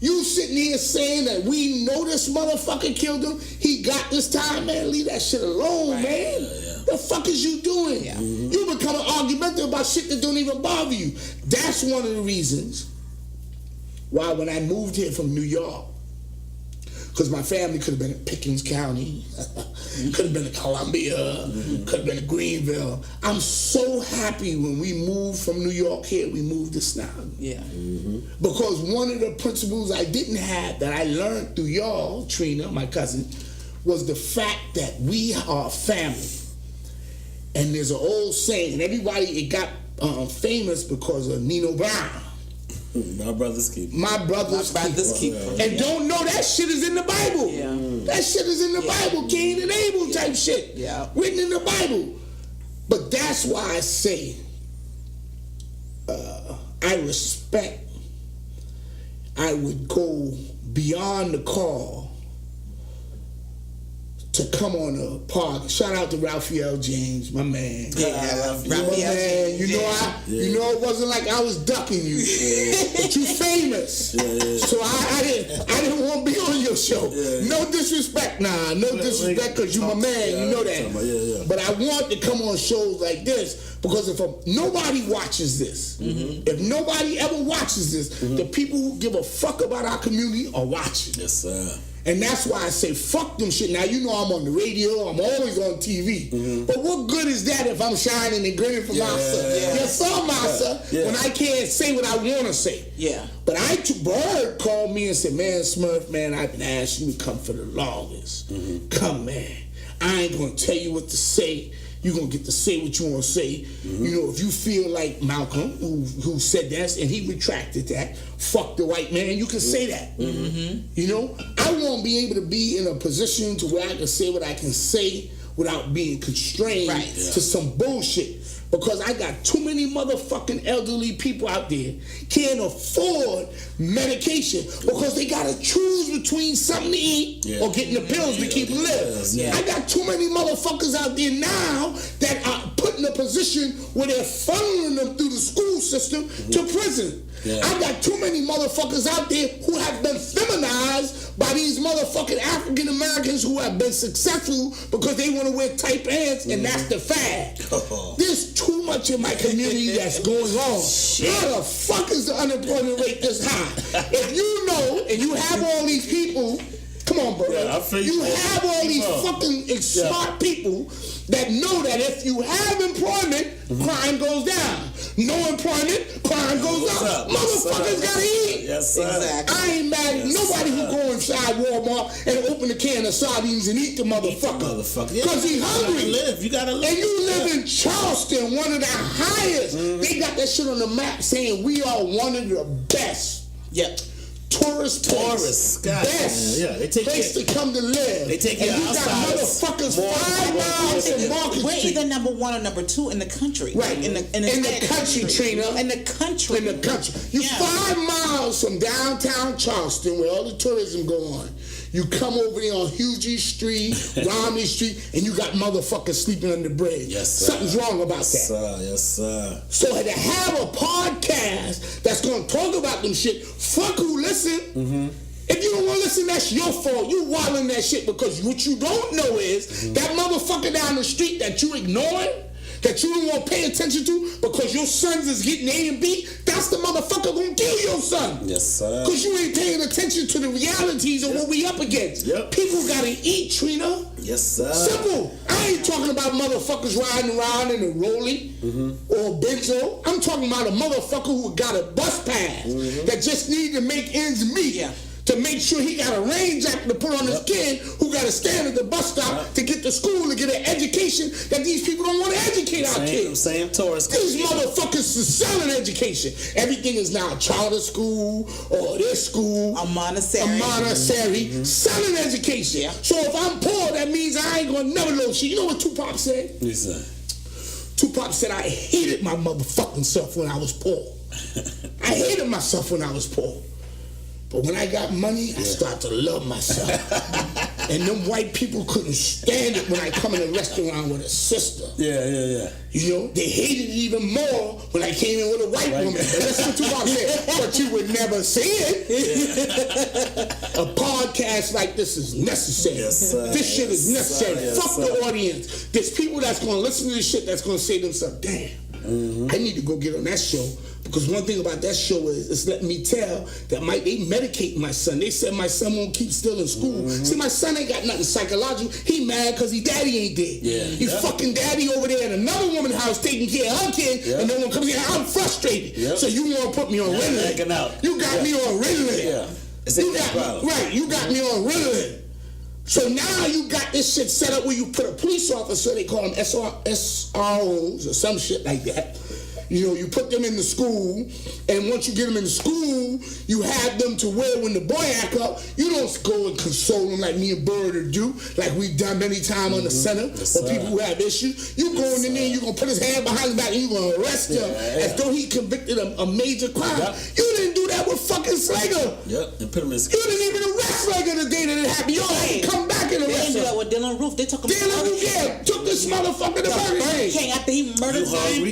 You sitting here saying that we know this motherfucker killed him, he got this time, man, leave that shit alone, man. The fuck is you doing? You become argumentative about shit that don't even bother you. That's one of the reasons why when I moved here from New York, Because my family could have been in Pickens County, could have been in Columbia, could have been in Greenville. I'm so happy when we moved from New York here, we moved to Snowden. Yeah. Because one of the principles I didn't have that I learned through y'all, Trina, my cousin, was the fact that we are family. And there's an old saying, everybody, it got famous because of Nino Brown. My brother's keeper. My brother's keeper. And don't know that shit is in the Bible. Yeah. That shit is in the Bible. Cain and Abel type shit. Yeah. Written in the Bible. But that's why I say I respect. I would go beyond the call to come on a park. Shout out to Raphael James, my man. Raphael James. You know it wasn't like I was ducking you. But you famous. So I didn't want to be on your show. No disrespect, no disrespect because you my man, you know that. But I want to come on shows like this because if nobody watches this, if nobody ever watches this, the people who give a fuck about our community are watching. Yes, sir. And that's why I say, fuck them shit. Now, you know I'm on the radio. I'm always on TV. But what good is that if I'm shining and grinning for Massa? Yes, sir, Massa, when I can't say what I want to say. Yeah. But Bird called me and said, man, Smurf, man, I've been asking you to come for the longest. Come, man. I ain't going to tell you what to say. You're going to get to say what you want to say. You know, if you feel like Malcolm, who said that, and he retracted that, fuck the white man, you can say that. You know, I want to be able to be in a position to where I can say what I can say without being constrained to some bullshit. Because I got too many motherfucking elderly people out there can't afford medication because they got to choose between something to eat or getting the pills to keep living. I got too many motherfuckers out there now that are put in a position where they're funneling them through the school system to prison. I got too many motherfuckers out there who have been feminized by these motherfucking African Americans who have been successful because they want to wear tight pants and that's the fad. There's too much in my community that's going on. How the fuck is the unemployment rate this high? If you know and you have all these people, come on, bro. You have all these fucking smart people that know that if you have employment, crime goes down. No employment, crime goes up. Motherfuckers gotta eat. Yes, sir. Exactly. I ain't mad at nobody who go inside Walmart and open a can of sardines and eat the motherfucker. Because he's hungry. You gotta live. And you live in Charleston, one of the highest. They got that shit on the map saying we are one of the best. Yep. Tourist, best they take place to come to live. They take you and you got motherfuckers 5 miles from Market We're Street. either number 1 or number 2 in the country. Right. In the country, Trina. In the country. In the country. You 5 miles from downtown Charleston where all the tourism go on. You come over there on Hughie Street, Romney Street, and you got motherfuckers sleeping under the bridge. Yes, sir. Something's wrong about that. Yes, sir. So to have a podcast that's going to talk about them shit, fuck who listen. If you don't want to listen, that's your fault. You wilding that shit because what you don't know is that motherfucker down the street that you ignoring, that you don't want to pay attention to because your sons is getting A and B, that's the motherfucker gonna kill your son. Yes, sir. Because you ain't paying attention to the realities of what we up against. People gotta eat, Trina. Yes, sir. Simple. I ain't talking about motherfuckers riding around in a Rollie or a Benzo. I'm talking about a motherfucker who got a bus pass that just need to make ends meet. To make sure he got a rain jacket to put on his kid who got to stand at the bus stop to get to school to get an education that these people don't want to educate our kids. Same tourists. These motherfuckers are selling education. Everything is now charter school or this school. A Montessori. Selling education. So if I'm poor, that means I ain't going to never know shit. You know what Tupac said? What he said? Tupac said, I hated my motherfucking self when I was poor. I hated myself when I was poor. But when I got money, I started to love myself. And them white people couldn't stand it when I come in a restaurant with a sister. You know, they hated it even more when I came in with a white woman. But that's what Tupac said. But you would never see it. A podcast like this is necessary. This shit is necessary. Fuck the audience. There's people that's going to listen to this shit that's going to say to themselves, damn, I need to go get on that show Because one thing about that show is it's letting me tell that they medicate my son. They said my son won't keep still in school. See, my son ain't got nothing psychological. He mad because his daddy ain't there. He fucking daddy over there at another woman's house taking care of her kid, and no one comes in. I'm frustrated. So you want to put me on Ritalin. You got me on Ritalin. You got me on Ritalin. So now you got this shit set up where you put a police officer, they call them SROs or some shit like that. You know, you put them in the school, and once you get them in the school, you have them to where when the boy act up, you don't go and console them like me and Bird do, like we've done many times on the center, or people who have issues. You go in there, you're going to put his hand behind his back, and you're going to arrest him as though he convicted a major crime. You didn't do that with fucking Slager. And put him in. You didn't even arrest Slager the day that it happened. You had to come back and arrest him. They did that with Dylan Roof. They took him. Dylan Roof, took this motherfucker to Burger King after he murdered him.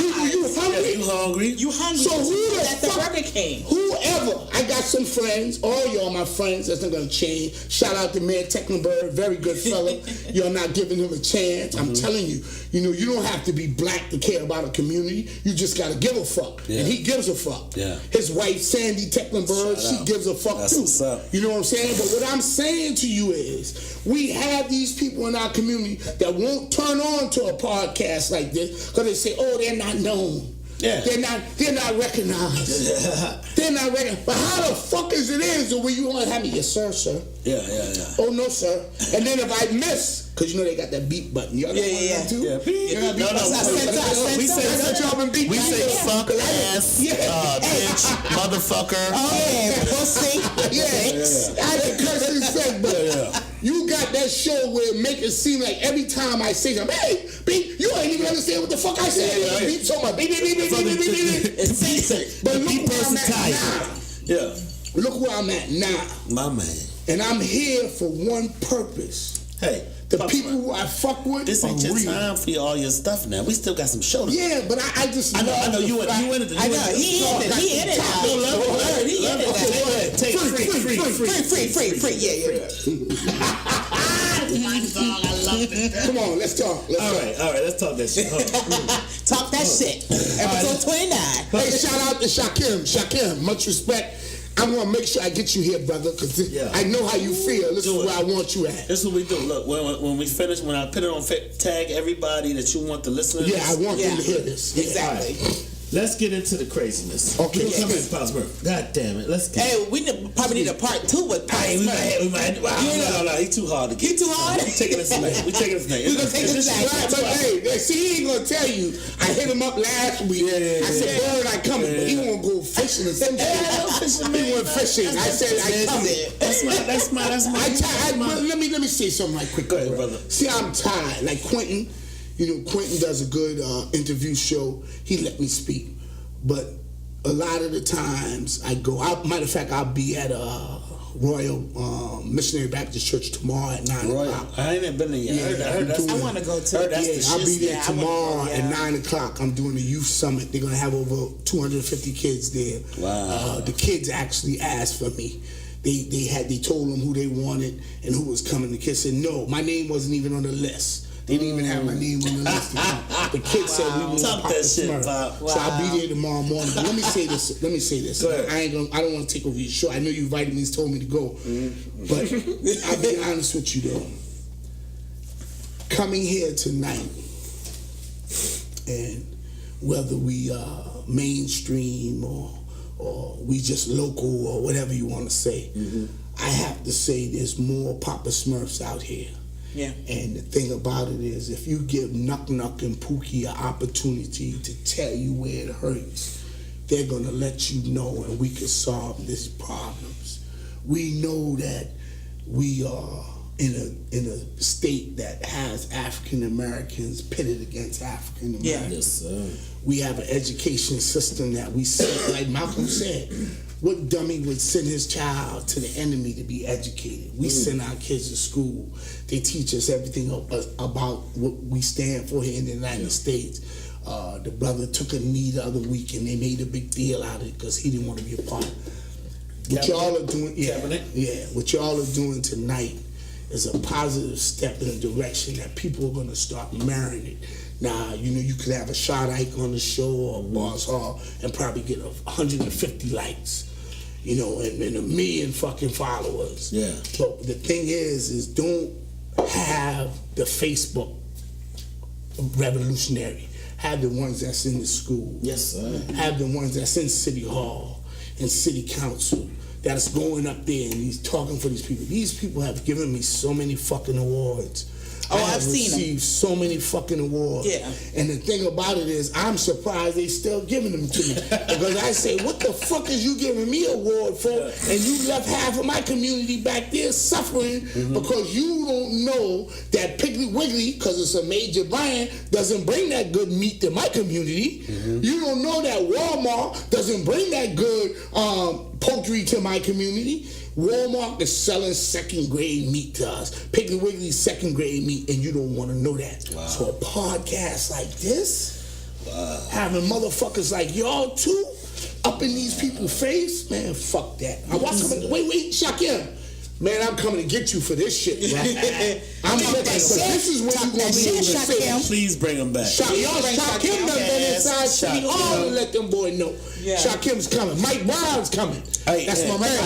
You hungry? You hungry? You hungry? So who at the Burger King? Whoever. I got some friends. All y'all my friends. That's not gonna change. Shout out to Mayor Tecklenburg, very good fella. You're not giving him a chance. I'm telling you. You know, you don't have to be black to care about a community. You just gotta give a fuck, and he gives a fuck. His wife Sandy Tecklenburg, she gives a fuck too. What's up. You know what I'm saying? But what I'm saying to you is, we have these people in our community that won't turn on to a podcast like this because they say, "Oh, they're not known." They're not recognized. They're not recognized. But how the fuck is it the way you want to have me? Yes, sir. Oh, no, sir. And then if I miss, because you know they got that beep button. Y'all got that too? We say fuck, ass, bitch, motherfucker. Pussy. I can curse and say, but you got that show where it make it seem like every time I say something, hey, beep, you ain't even understand what the fuck I said. Beep so much. Beep. It's censored. But look where I'm at now. Look where I'm at now. My man. And I'm here for one purpose. Hey. The people who I fuck with, this ain't your time for all your stuff now. We still got some show to do. But I just I know you in it. I know he in it. He in it. Take free. I love it. Come on, let's talk. All right, let's talk that shit. Talk that shit. Episode 29. Hey, shout out to Shakim. Much respect. I'm gonna make sure I get you here, brother, because I know how you feel. This is where I want you at. This is what we do. Look, when we finish, when I put it on, tag everybody that you want to listen to. I want them to hear this. Exactly. Right. Let's get into the craziness. Okay. Come in, Poppa Smurf. God damn it. Let's get it. We probably need a part 2 with Poppa Smurf. We might. No, he's too hard to get. He too hard? We're taking his name. We're gonna take his name. But hey, see, he ain't gonna tell you. I hit him up last week. I said, Bird, I coming. But he won't go fishing or something. He went fishing. I said, I coming. That's my. Let me say something right quick. Go ahead, brother. See, I'm tired. Like Quentin, Quentin does a good interview show. He let me speak. But a lot of the times I go out. Matter of fact, I'll be at Royal Missionary Baptist Church tomorrow at 9 o'clock. I ain't been there yet. I want to go to. I'll be there tomorrow at 9 o'clock. I'm doing a youth summit. They're gonna have over 250 kids there. Wow. The kids actually asked for me. They told them who they wanted and who was coming. The kids said no. My name wasn't even on the list. They didn't even have my name on the list. The kids said we want Poppa Smurf. So I'll be there tomorrow morning. But let me say this. Go ahead. I don't want to take over your show. I know you vitamins told me to go. But I'll be honest with you though. Coming here tonight, and whether we mainstream or we just local or whatever you want to say, I have to say there's more Poppa Smurfs out here. Yeah. And the thing about it is, if you give Nuck and Pookie an opportunity to tell you where it hurts, they're going to let you know and we can solve these problems. We know that we are in a state that has African Americans pitted against African Americans. Yeah. Yes, sir. We have an education system that we see, like Malcolm said, what dummy would send his child to the enemy to be educated? We send our kids to school. They teach us everything about what we stand for here in the United States. The brother took a knee the other week and they made a big deal out of it because he didn't want to be a part. What y'all are doing, what y'all are doing tonight is a positive step in a direction that people are going to start marrying it. Now, you could have a Shot Ike on the show or Boss Hall and probably get 150 likes, and a million fucking followers. Yeah. But the thing is don't have the Facebook revolutionary. Have the ones that's in the school. Yes, sir. Have the ones that's in City Hall and City Council that's going up there and he's talking for these people. These people have given me so many fucking awards. I've seen them. Received so many fucking awards. Yeah. And the thing about it is, I'm surprised they still giving them to me. Because I say, what the fuck is you giving me an award for? And you left half of my community back there suffering because you don't know that Piggly Wiggly, because it's a major brand, doesn't bring that good meat to my community. You don't know that Walmart doesn't bring that good poultry to my community. Walmart is selling second grade meat to us. Piggly Wiggly's second grade meat, and you don't want to know that. Wow. So a podcast like this, having motherfuckers like y'all too up in these people's face, man, fuck that. Wait, Shakim. Man, I'm coming to get you for this shit, bro. This is when you gonna be able to say. Please bring him back. Shakim done been inside City Hall to let them boys know. Yeah. Shakim's coming. Mike Brown's coming. Hey, that's my man.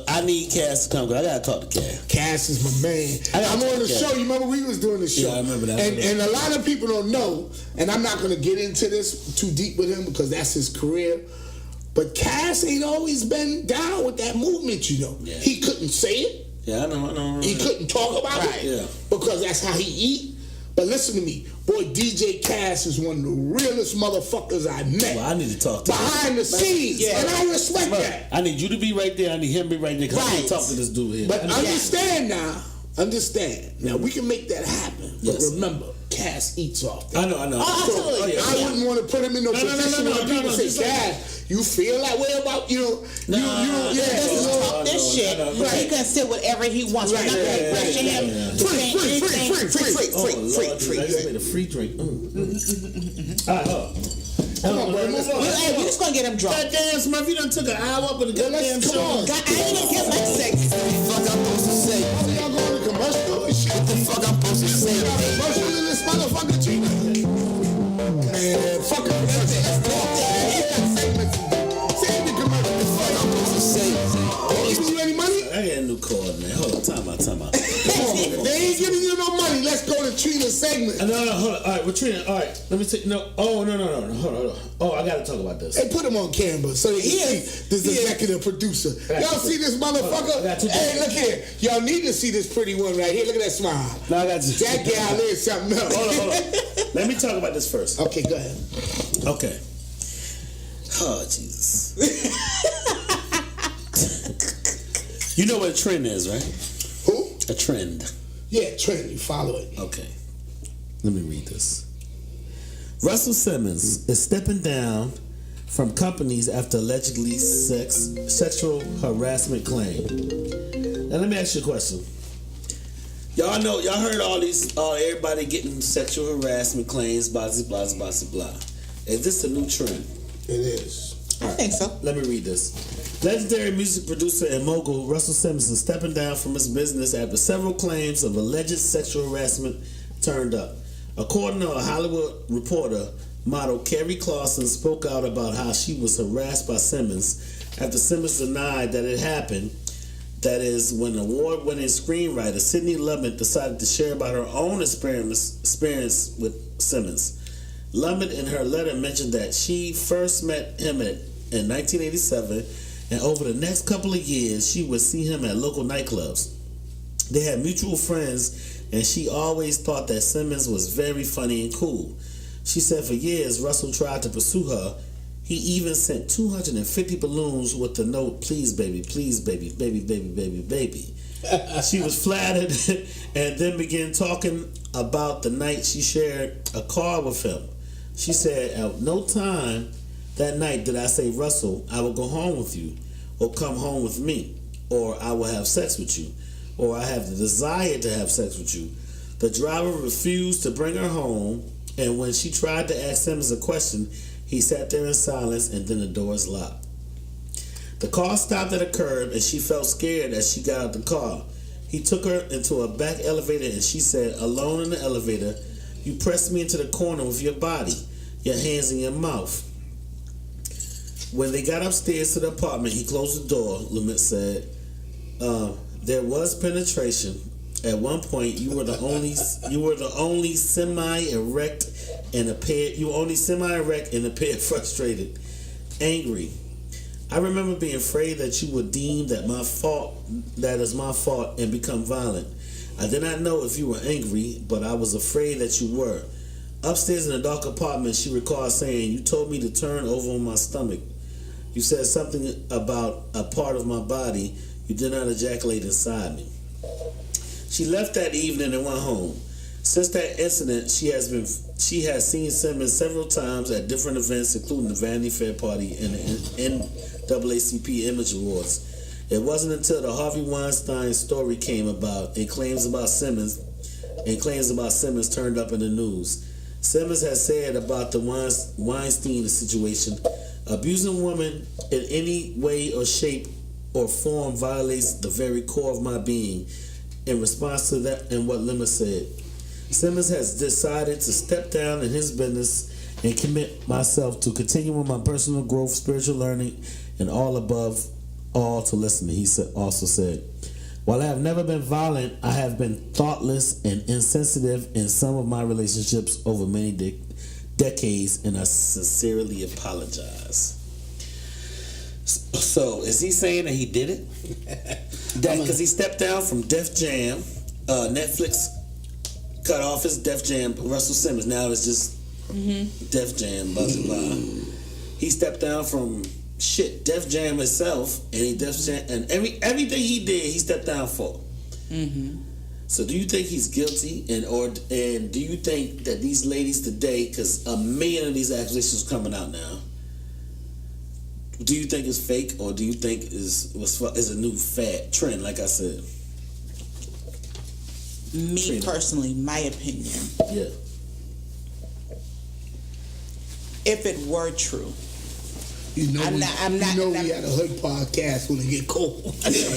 I need Cass to come because I gotta talk to Cass. Cass is my man. I'm on the show. You remember we was doing the show? Yeah, I remember that. And a lot of people don't know, and I'm not gonna get into this too deep with him because that's his career. But Cass ain't always been down with that movement, Yeah. He couldn't say it. Yeah, I know. He couldn't talk about it. Yeah. Because that's how he eat. But listen to me. Boy, DJ Cass is one of the realest motherfuckers I met. Well, I need to talk to him. Behind the scenes. Yeah. And I respect that. I need you to be right there. I need him to be right there because I need to talk to this dude here. But understand now. Now, we can make that happen. But remember, Cass eats off that. I know. Oh, absolutely. I wouldn't want to put him in no position where people say, Cass, you feel that way about this shit. He can say whatever he wants. We're not going to pressure him to say anything. Free. I just made a free drink. All right, hold on. Come on, bro. We're just going to get him drunk. Goddamn, Smurf, you done took an hour up with the goddamn show. I ain't going to get my sex. What the fuck I'm supposed to say? Y'all going to commercial and shit. What the fuck I'm supposed to say? Commercial in this motherfucker, Gina. Man, fuck it. Let's talk. Save the commercial. What the fuck I'm supposed to say? They giving you any money? I got a new card, man. Hold on, time out. Come on. They ain't giving you no money. Let's go to Trina's segment. No, hold on. All right, Trina. All right, let me take. No. Oh, no. Hold on. Oh, I got to talk about this. Hey, put him on camera so they can see this executive producer. Y'all see this motherfucker? Hey, look here. Y'all need to see this pretty one right here. Look at that smile. No, I got you. That gal is something else. Hold on. Let me talk about this first. Okay, go ahead. Okay. Oh, Jesus. You know what a trend is, right? Who? A trend. Yeah, trend. You follow it. Okay. Let me read this. Russell Simmons is stepping down from companies after allegedly sexual harassment claim. Now let me ask you a question. Y'all heard all these, everybody getting sexual harassment claims, blah. Is this a new trend? It is. I think so. Let me read this. Legendary music producer and mogul Russell Simmons is stepping down from his business after several claims of alleged sexual harassment turned up. According to a Hollywood Reporter, model Kerry Clausen spoke out about how she was harassed by Simmons after Simmons denied that it happened. That is, when award-winning screenwriter Sidney Lumet decided to share about her own experience with Simmons. Lumet in her letter mentioned that she first met him in 1987, and over the next couple of years, she would see him at local nightclubs. They had mutual friends, and she always thought that Simmons was very funny and cool. She said for years, Russell tried to pursue her. He even sent 250 balloons with the note, please baby, baby, baby. She was flattered and then began talking about the night she shared a car with him. She said, at no time that night did I say, Russell, I will go home with you, or come home with me, or I will have sex with you, or I have the desire to have sex with you. The driver refused to bring her home, and when she tried to ask Simmons a question, he sat there in silence, and then the doors locked. The car stopped at a curb, and she felt scared as she got out the car. He took her into a back elevator and she said, alone in the elevator, you pressed me into the corner with your body, your hands in your mouth. When they got upstairs to the apartment, he closed the door, Lumet said. There was penetration. At one point, you were the only semi-erect and appeared frustrated, angry. I remember being afraid that you would deem that is my fault and become violent. I did not know if you were angry, but I was afraid that you were. Upstairs in a dark apartment, she recalled saying, you told me to turn over on my stomach. You said something about a part of my body. You did not ejaculate inside me. She left that evening and went home. Since that incident, she has seen Simmons several times at different events, including the Vanity Fair party and the NAACP Image Awards. It wasn't until the Harvey Weinstein story came about and claims about Simmons turned up in the news. Simmons has said about the Weinstein situation, abusing women in any way or shape or form violates the very core of my being. In response to that and what Lemma said, Simmons has decided to step down in his business and commit myself to continuing my personal growth, spiritual learning, and all above all to listening. He also said, while I have never been violent, I have been thoughtless and insensitive in some of my relationships over many decades, and I sincerely apologize. So, is he saying that he did it? Because he stepped down from Def Jam, Netflix cut off his Def Jam, Russell Simmons. Now it's just Def Jam, blah, blah, blah. He stepped down from Def Jam itself, and everything he did, he stepped down for. So do you think he's guilty, and do you think that these ladies today, because a million of these accusations are coming out now, do you think it's fake, or do you think is a new fad trend? Like I said, me personally, my opinion. Yeah. If it were true, we had a hood podcast when it get cold. Free.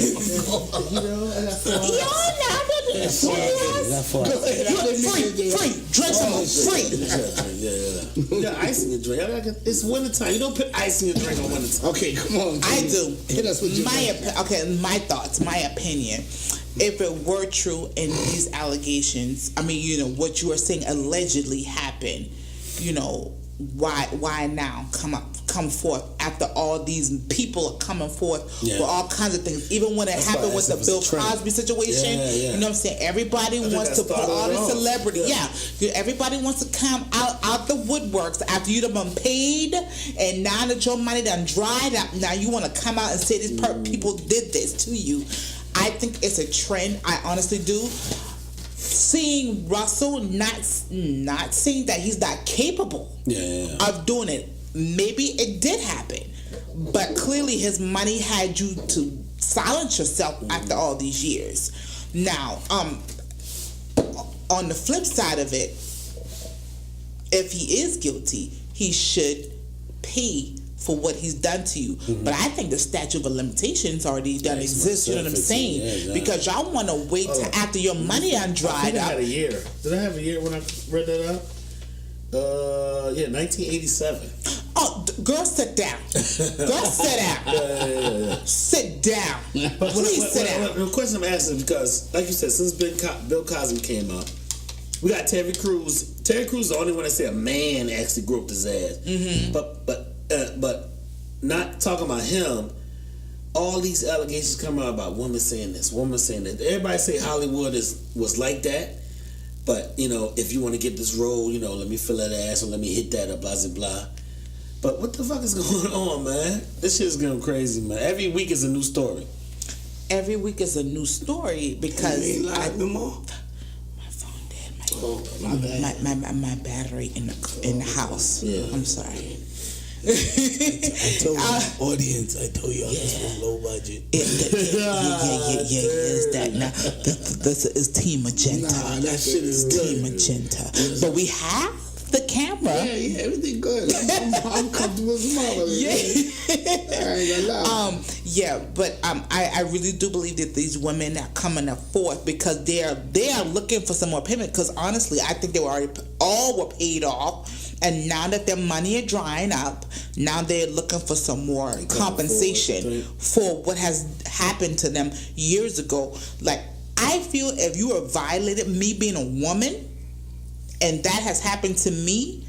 Drink some free. Yeah, ice in your drink. It's wintertime. You don't put ice in your drink on wintertime. Okay, come on. I do. Hit us with my thoughts, my opinion. If it were true and these allegations, what you are saying allegedly happened, why now come forth after all these people are coming forth for all kinds of things, even when it happened with the Bill Cosby situation. You know what I'm saying? Everybody wants to put all the celebrity everybody wants to come out the woodworks after you've been paid and now that your money done dried up, now you want to come out and say these people did this to you. I think it's a trend. I honestly do. Seeing Russell, not saying that he's not capable of doing it. Maybe it did happen, but clearly his money had you to silence yourself after all these years. Now, on the flip side of it, if he is guilty, he should pay for what he's done to you. But I think the statute of limitations already done exist, you know what I'm saying? Because y'all want to wait till after your money dried up. I had a year. Did I have a year when I read that out? 1987. Oh, girl, sit down. Girl, sit down. Sit down. Please sit down. The question I'm asking is because, like you said, since Bill Cosby came out, we got Terry Crews. Terry Crews is the only one that said a man actually groped his ass. But not talking about him. All these allegations come out about women saying this, women saying that. Everybody say Hollywood was like that. But, if you want to get this role, let me fill that ass or let me hit that or blah, blah, blah. But what the fuck is going on, man? This shit's going crazy, man. Every week is a new story. Every week is a new story because... You ain't live no more? My phone dead. My battery in the house. Yeah. I'm sorry. I told the audience, this was low budget. It's that now. This is Team Magenta. Nah, that shit is Team good. Magenta. But we have the camera. Yeah, everything good. I'm comfortable as a mother. Yeah. I ain't gonna lie. Yeah, but I really do believe that these women are coming forth because they are looking for some more payment. Because honestly, I think they were all were paid off, and now that their money are drying up, now they're looking for some more compensation for what has happened to them years ago. Like, I feel if you are violated, me being a woman, and that has happened to me,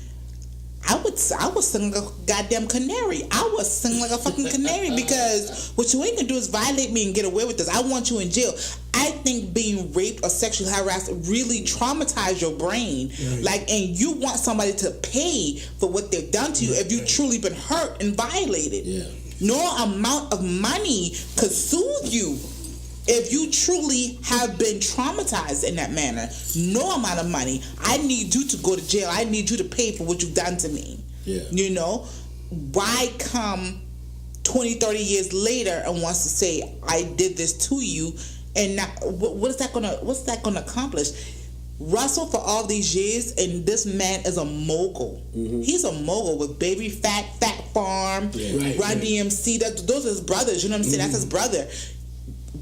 I would sing like a goddamn canary. I would sing like a fucking canary because what you ain't gonna do is violate me and get away with this. I want you in jail. I think being raped or sexually harassed really traumatized your brain. Right. Like, and you want somebody to pay for what they've done to you if you truly been hurt and violated. Yeah. No amount of money could soothe you. If you truly have been traumatized in that manner, no amount of money. I need you to go to jail. I need you to pay for what you've done to me. Yeah. You know? Why come 20, 30 years later and wants to say, I did this to you, and now, what's that gonna accomplish? Russell, for all these years, and this man is a mogul. Mm-hmm. He's a mogul with Baby Fat Farm, Run DMC. Those are his brothers. You know what I'm saying? Mm-hmm. That's his brother.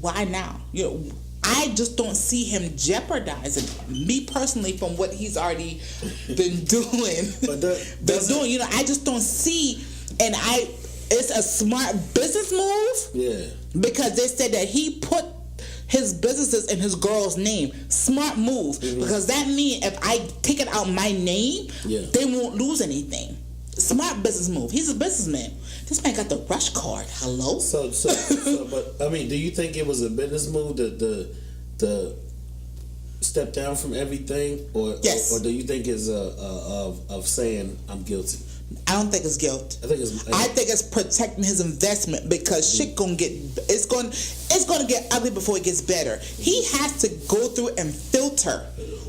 Why now? You know, I just don't see him jeopardizing me personally from what he's already been doing. You know, I just don't see, and it's a smart business move. Yeah. Because they said that he put his businesses in his girl's name. Smart move. Mm-hmm. Because that means if I take it out my name, they won't lose anything. Smart business move. He's a businessman. This man got the rush card. Hello? So, but I mean, do you think it was a business move to step down from everything, or or do you think it's of saying I'm guilty? I don't think it's guilt. I think it's protecting his investment because shit gonna get it's gonna get ugly before it gets better. He has to go through and filter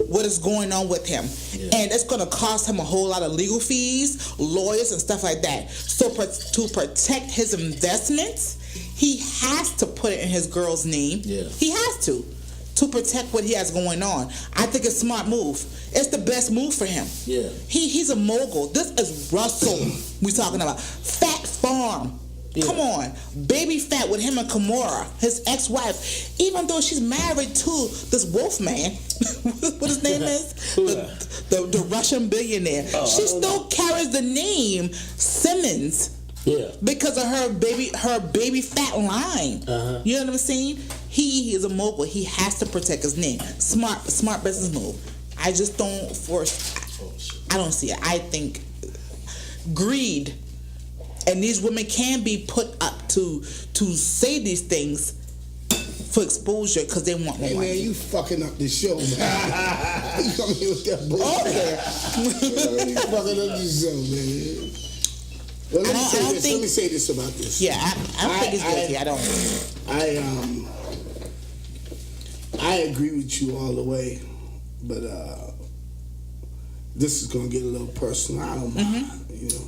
what is going on with him, and it's gonna cost him a whole lot of legal fees, lawyers, and stuff like that. So to protect his investments, he has to put it in his girl's name. Yeah. He has to protect what he has going on. I think it's a smart move. It's the best move for him. Yeah. He's a mogul. This is Russell we talking about. Fat Farm. Yeah. Come on. Baby Fat with him and Kimura, his ex-wife. Even though she's married to this wolf man. What his name is? the Russian billionaire. She still carries the name Simmons. Yeah. Because of her baby fat line. Uh-huh. You know what I'm saying? He is a mogul. He has to protect his name. Smart business move. I just don't I don't see it. I think greed, and these women can be put up to say these things for exposure because they want more money. Man, you fucking up the show, man. You coming here with that bullshit. You fucking up the show, man. Well, let me say this about this. Yeah, I don't think it's guilty. I agree with you all the way, but this is gonna get a little personal. I don't mind. Mm-hmm. You know,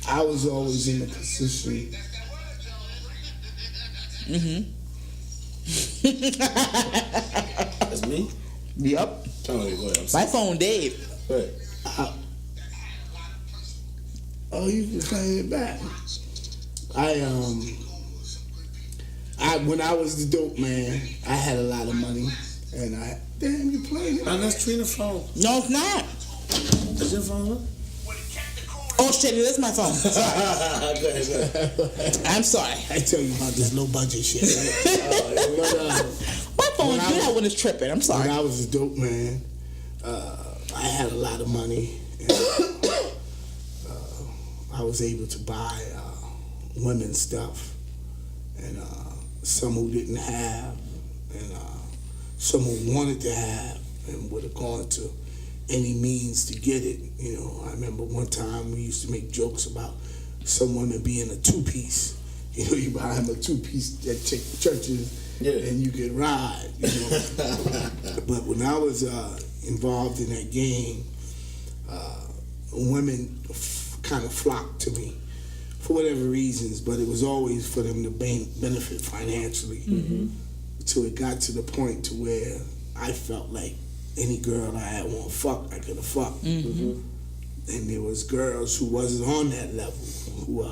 I was always in a position. Mm-hmm. That's me. Yep. Oh, go ahead. My phone, Dave. Right. Oh, you can claim it back. When I was the dope man, I had a lot of money, and damn, you playing it. That's Trina's phone. No, it's not. Is your phone? Oh shit, it is my phone. Sorry. Go ahead. I'm sorry. I tell you about this low budget shit. My phone do that when it's tripping. I'm sorry. When I was a dope man, I had a lot of money. And, I was able to buy women's stuff, and some who didn't have, and some who wanted to have, and would have gone to any means to get it. You know, I remember one time we used to make jokes about some women being a two-piece. You know, you buy them a two-piece at churches, and you can ride. You know, but when I was involved in that game, women kind of flocked to me for whatever reasons, but it was always for them to benefit financially. Mm-hmm. So it got to the point to where I felt like any girl I had want to fuck, I could have fucked. Mm-hmm. And there was girls who wasn't on that level who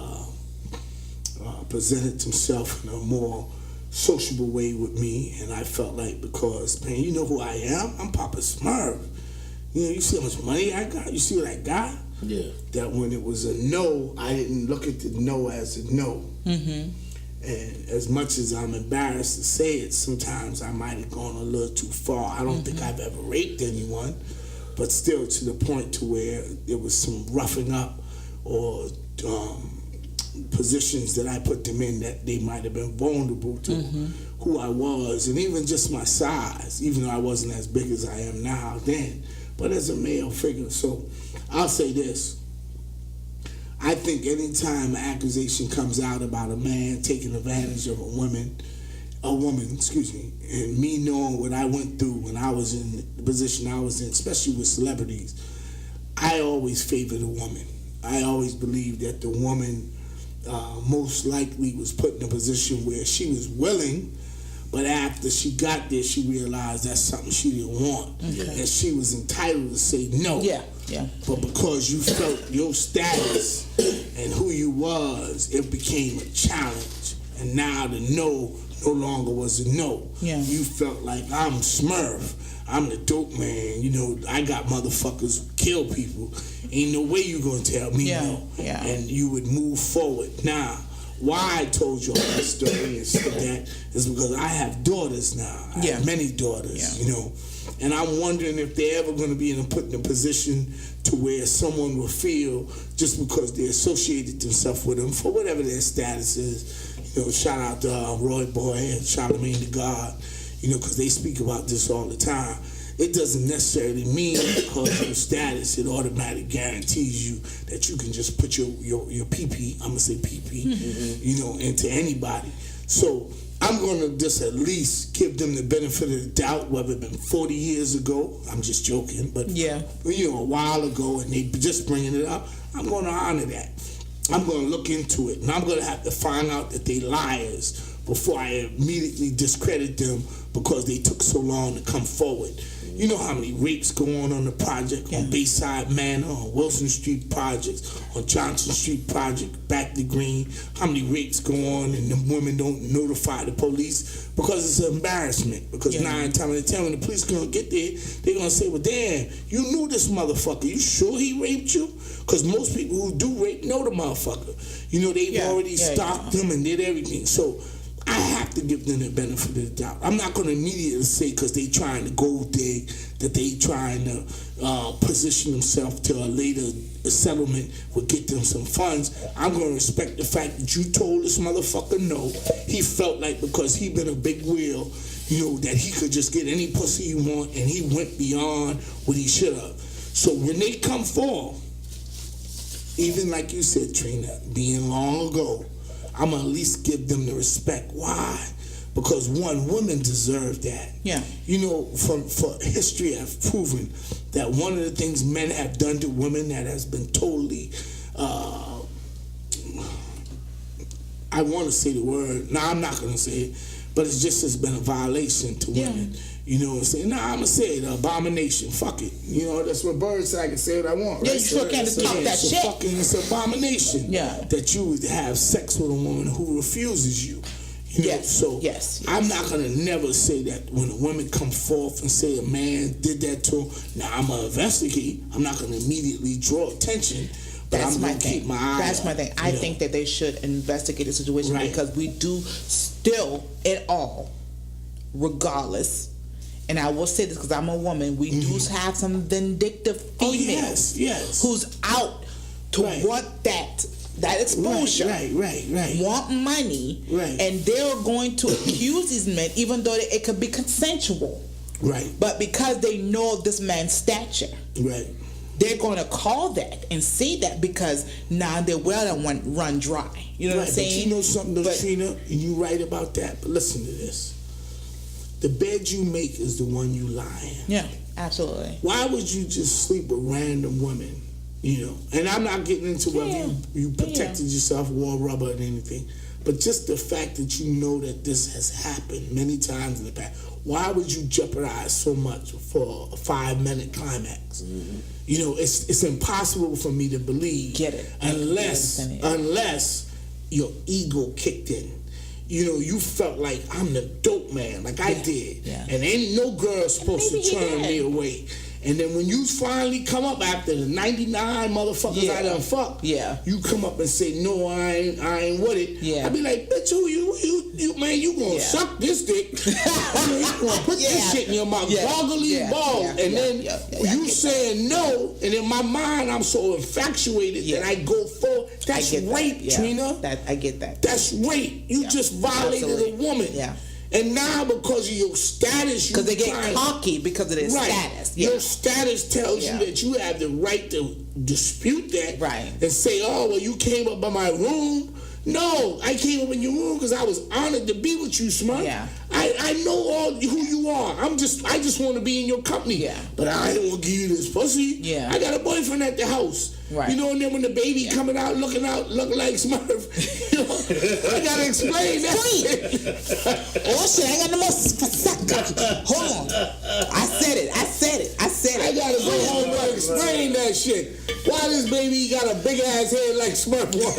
presented himself in a more sociable way with me, and I felt like, because, man, you know who I am? I'm Poppa Smurf. You know, you see how much money I got? You see what I got? Yeah. That when it was a no, I didn't look at the no as a no. Mm-hmm. And as much as I'm embarrassed to say it, sometimes I might have gone a little too far. I don't think I've ever raped anyone, but still to the point to where there was some roughing up or positions that I put them in that they might have been vulnerable to who I was, and even just my size, even though I wasn't as big as I am now then, but as a male figure. So I'll say this. I think anytime an accusation comes out about a man taking advantage of a woman, and me knowing what I went through when I was in the position I was in, especially with celebrities, I always favored a woman. I always believed that the woman most likely was put in a position where she was willing, but after she got there, she realized that's something she didn't want, and she was entitled to say no. Yeah. But because you felt your status and who you was, it became a challenge, and now the no longer was a no. Yeah. You felt like, I'm Smurf, I'm the dope man. You know, I got motherfuckers who kill people. Ain't no way you gonna tell me no. Yeah. And you would move forward. Now, why I told you all that story and said that is because I have daughters now. I have many daughters, you know. And I'm wondering if they're ever going to be put in a position to where someone will feel, just because they associated themselves with them for whatever their status is. You know, shout out to Roy Boy and Charlamagne the God, you know, because they speak about this all the time. It doesn't necessarily mean because of your status, it automatically guarantees you that you can just put your pee-pee, I'm going to say pee-pee, you know, into anybody. So I'm going to just at least give them the benefit of the doubt, whether it been 40 years ago, I'm just joking, but you know, a while ago, and they just bringing it up, I'm going to honor that. I'm going to look into it, and I'm going to have to find out that they liars before I immediately discredit them because they took so long to come forward. You know how many rapes go on the project, on Bayside Manor, on Wilson Street projects, on Johnson Street project, back to Green. How many rapes go on and the women don't notify the police because it's an embarrassment. Because 9 times out of 10 when the police gonna get there, they're gonna say, well, damn, you knew this motherfucker. You sure he raped you? Because most people who do rape know the motherfucker. You know, they've already stopped them and did everything. So I have to give them the benefit of the doubt. I'm not going to immediately say because they trying to gold dig that they trying to position themselves to a later settlement will get them some funds. I'm going to respect the fact that you told this motherfucker no. He felt like because he been a big wheel, you know, that he could just get any pussy he want, and he went beyond what he should have. So when they come forward, even like you said, Trina, being long ago, I'm going to at least give them the respect. Why? Because one, women deserve that. Yeah. You know, for history have proven that one of the things men have done to women that has been totally, I want to say the word, no, I'm not going to say it, but it just has been a violation to women. You know what I'm saying? Nah, I'm going to say it, abomination. Fuck it. You know, that's what Bird said. I can say what I want, right? Yeah, you sure can't talk that shit. It's an abomination that you would have sex with a woman who refuses you. You know? So I'm not going to never say that when a woman come forth and say a man did that to him. Now, I'm going to investigate. I'm not going to immediately draw attention. But I'm going to keep my eye That's my thing. I think that they should investigate the situation because we do still, at all, regardless, and I will say this because I'm a woman, we do have some vindictive females who's out to want that exposure, want money, and they're going to accuse these men even though it could be consensual. But because they know this man's stature, they're going to call that and say that because now their well don't run dry. You know what I'm saying? But you know something, Trina, and you're right about that. But listen to this. The bed you make is the one you lie in. Yeah, absolutely. Why would you just sleep with random women? You know, and I'm not getting into whether you protected yourself, wore rubber and anything, but just the fact that you know that this has happened many times in the past. Why would you jeopardize so much for a 5-minute climax? You know, it's impossible for me to believe unless your ego kicked in. You know, you felt like I'm the dope man, like I did. Yeah. And ain't no girl supposed to turn me away. And then when you finally come up after the 99 motherfuckers I done fucked, you come up and say, no, I ain't with it. I be like, bitch, who you man, you gonna suck this dick. You gonna put this shit in your mouth, goggly balls. And then you saying no, and in my mind, I'm so infatuated that I go for, that's rape, Trina. I get that. That's rape. You just violated a woman. And now because of your status, because they get cocky because of their status. Your status tells you that you have the right to dispute that, and say, "Oh, well, you came up by my room." No, I came up in your room because I was honored to be with you, Smurf. I know all who you are. I just want to be in your company. But I don't want to give you this pussy. I got a boyfriend at the house. You know, and then when the baby looking like Smurf, you know, I gotta explain that. Oh shit, I got the most. Hold on. I said it. I gotta go home and explain that shit. Why this baby got a big ass head like Smurf one?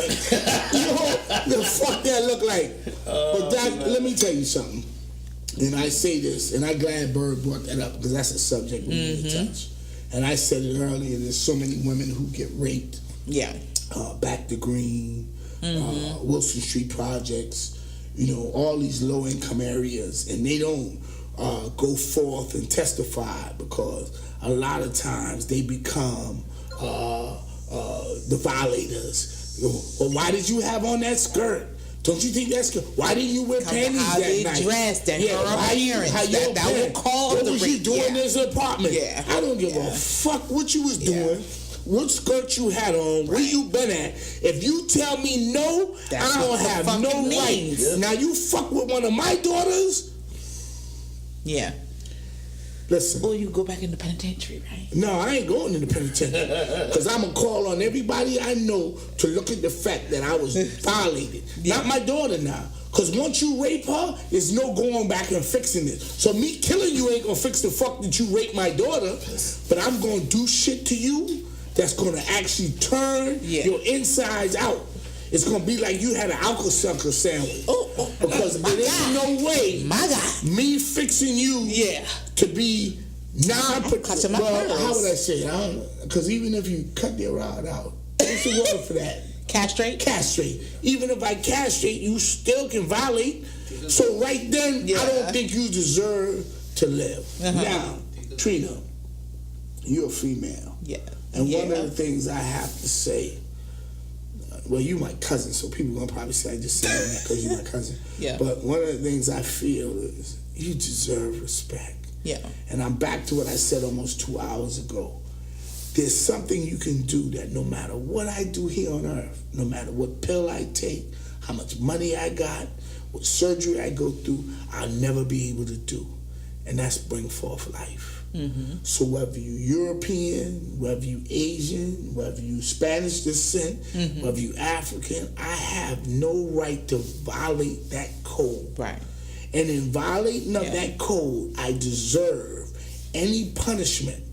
You know, the fuck that look like? But let me tell you something. And I say this, and I'm glad Bird brought that up because that's a subject we need to touch. And I said it earlier, there's so many women who get raped. Back to Green, Wilson Street Projects, you know, all these low-income areas, and they don't go forth and testify because a lot of times they become the violators. Well, why did you have on that skirt? Don't you think that's good? Why didn't you wear panties how that they night? Dressed and her appearance. That will cause what the was you doing in this apartment? I don't give a fuck what you was doing. What skirt you had on, where you been at. If you tell me no, I don't have no right. Now you fuck with one of my daughters. Listen. Or you go back in the penitentiary, right? No, I ain't going in the penitentiary. Because I'm going to call on everybody I know to look at the fact that I was violated. Not my daughter now. Because once you rape her, there's no going back and fixing it. So me killing you ain't going to fix the fuck that you raped my daughter. But I'm going to do shit to you that's going to actually turn your insides out. It's going to be like you had an Alka-Seltzer sandwich. Because there ain't no way me fixing you to be how would I say it? Because even if you cut their rod out, what's the word for that? Castrate? Castrate. Even if I castrate, you still can violate. So right then, I don't think you deserve to live. Now, Trina, you're a female. And one of the things I have to say, well, you my cousin, so people gonna probably say I just said that because you're my cousin. But one of the things I feel is you deserve respect. And I'm back to what I said almost 2 hours ago. There's something you can do that no matter what I do here on earth, no matter what pill I take, how much money I got, what surgery I go through, I'll never be able to do. And that's bring forth life. So whether you European, whether you Asian, whether you Spanish descent, whether you African, I have no right to violate that code. And in violating of that code, I deserve any punishment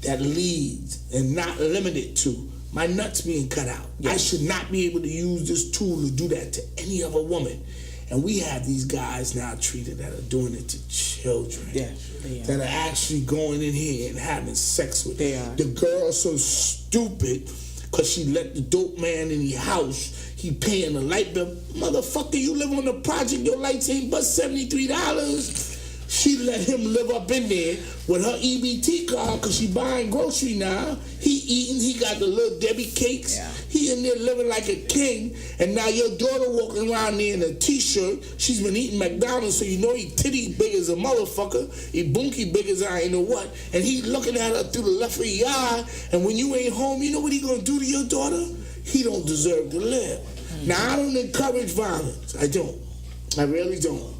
that leads and not limited to my nuts being cut out. I should not be able to use this tool to do that to any other woman. And we have these guys now treated that are doing it to children. That are actually going in here and having sex with them. The girl's so stupid because she let the dope man in the house. He paying the light bill. Motherfucker, you live on the project, your lights ain't but $73. She let him live up in there with her EBT card because she buying grocery now. He eating, he got the little Debbie cakes. He in there living like a king. And now your daughter walking around there in a t-shirt. She's been eating McDonald's, so you know he titty big as a motherfucker. He bunky big as I ain't know what. And he looking at her through the left of the eye. And when you ain't home, you know what he gonna do to your daughter? He don't deserve to live. Now, I don't encourage violence. I don't. I really don't.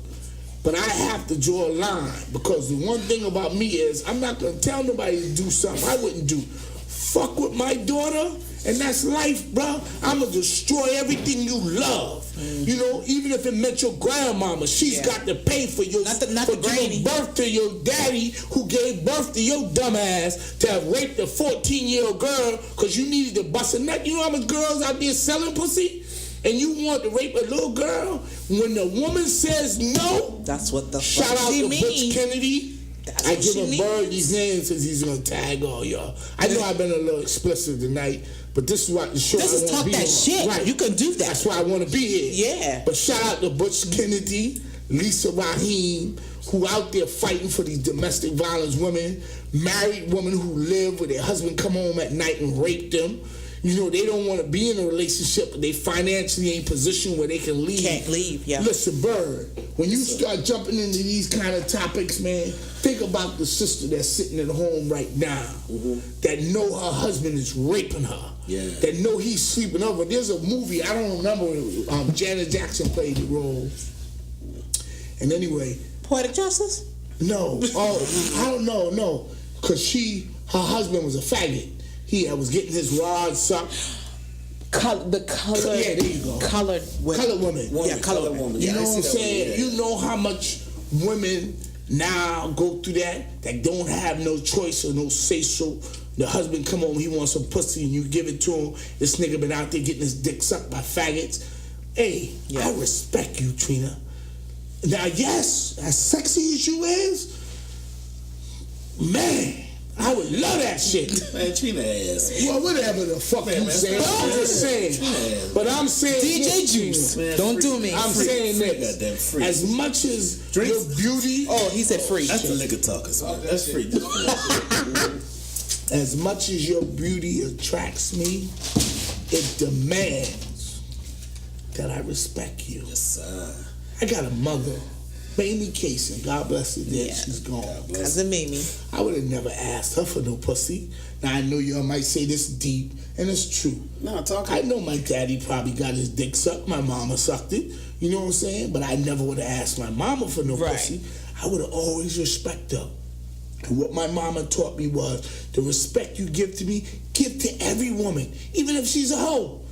But I have to draw a line because the one thing about me is I'm not going to tell nobody to do something I wouldn't do. Fuck with my daughter, and that's life, bro. I'm going to destroy everything you love. You know, even if it meant your grandmama, she's got to pay for your giving birth to your daddy who gave birth to your dumb ass to have raped a 14-year-old girl because you needed to bust a nut. You know how many girls out there selling pussy? and you want to rape a little girl, when the woman says no, that's what the shout fuck out she to mean. Butch Kennedy. That's I what give she a mean. bird these names since he's gonna tag all y'all. I know I've been a little explicit tonight, but this is what the show. This is talk that shit. Right. You can do that. That's why I want to be here. Yeah. But shout out to Butch Kennedy, Lisa Raheem, who out there fighting for these domestic violence women, married women who live where their husband come home at night and rape them. You know, they don't want to be in a relationship, but they financially ain't positioned where they can leave. Can't leave, yeah. Listen, Bird, when you start jumping into these kind of topics, man, think about the sister that's sitting at home right now that know her husband is raping her. Yeah. That know he's sleeping over. There's a movie, I don't remember, Janet Jackson played the role. And anyway. Poetic Justice? No. Oh, I don't know, no. Because her husband was a faggot. He was getting his rod sucked. The color. Yeah, there you go. Colored women. Colored women. Yeah, colored women. You know what I'm that saying? one, yeah. You know how much women now go through that don't have no choice or no say-so. The husband come home, he wants some pussy, and you give it to him. This nigga been out there getting his dick sucked by faggots. Hey, I respect you, Trina. Now, yes, as sexy as you is, man, I would love that shit. Man, Trina ass. Well, whatever the fuck you saying. I'm just saying. But I'm saying DJ Juice. Man, Don't free. do me. I'm saying this. As much as your beauty. Oh, he said free. That's the liquor talkers. That's free. As much as your beauty attracts me, it demands that I respect you. Yes, sir. I got a mother, Mamie Casey, God bless her, dead. Yeah. She's gone. Cousin Mimi. I would have never asked her for no pussy. Now I know y'all might say this deep, and it's true. No, talk. I know my daddy probably got his dick sucked. My mama sucked it. You know what I'm saying? But I never would have asked my mama for no pussy. I would have always respected her. And what my mama taught me was the respect you give to me, give to every woman, even if she's a hoe,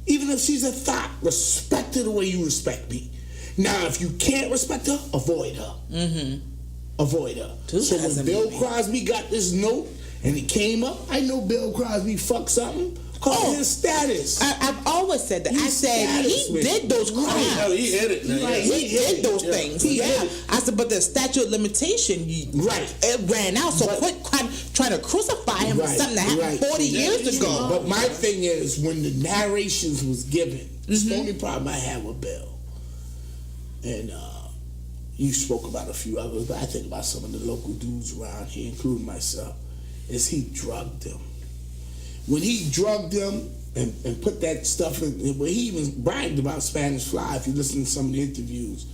even if she's a thot. Respect her the way you respect me. Now, if you can't respect her, avoid her. Avoid her. So when Bill Crosby got this note and it came up, I know Bill Crosby fucked something. Cause his status. I've always said that. I said he did those crimes. Oh, he hit it. He did those things. I said, but the statute of limitation, it ran out. So quit trying to crucify him for something that happened 40 years ago. But my thing is, when the narrations was given, it's the only problem I had with Bill. And you spoke about a few others, but I think about some of the local dudes around here, including myself, is he drugged them. When he drugged them and put that stuff in, where he even bragged about Spanish Fly, if you listen to some of the interviews,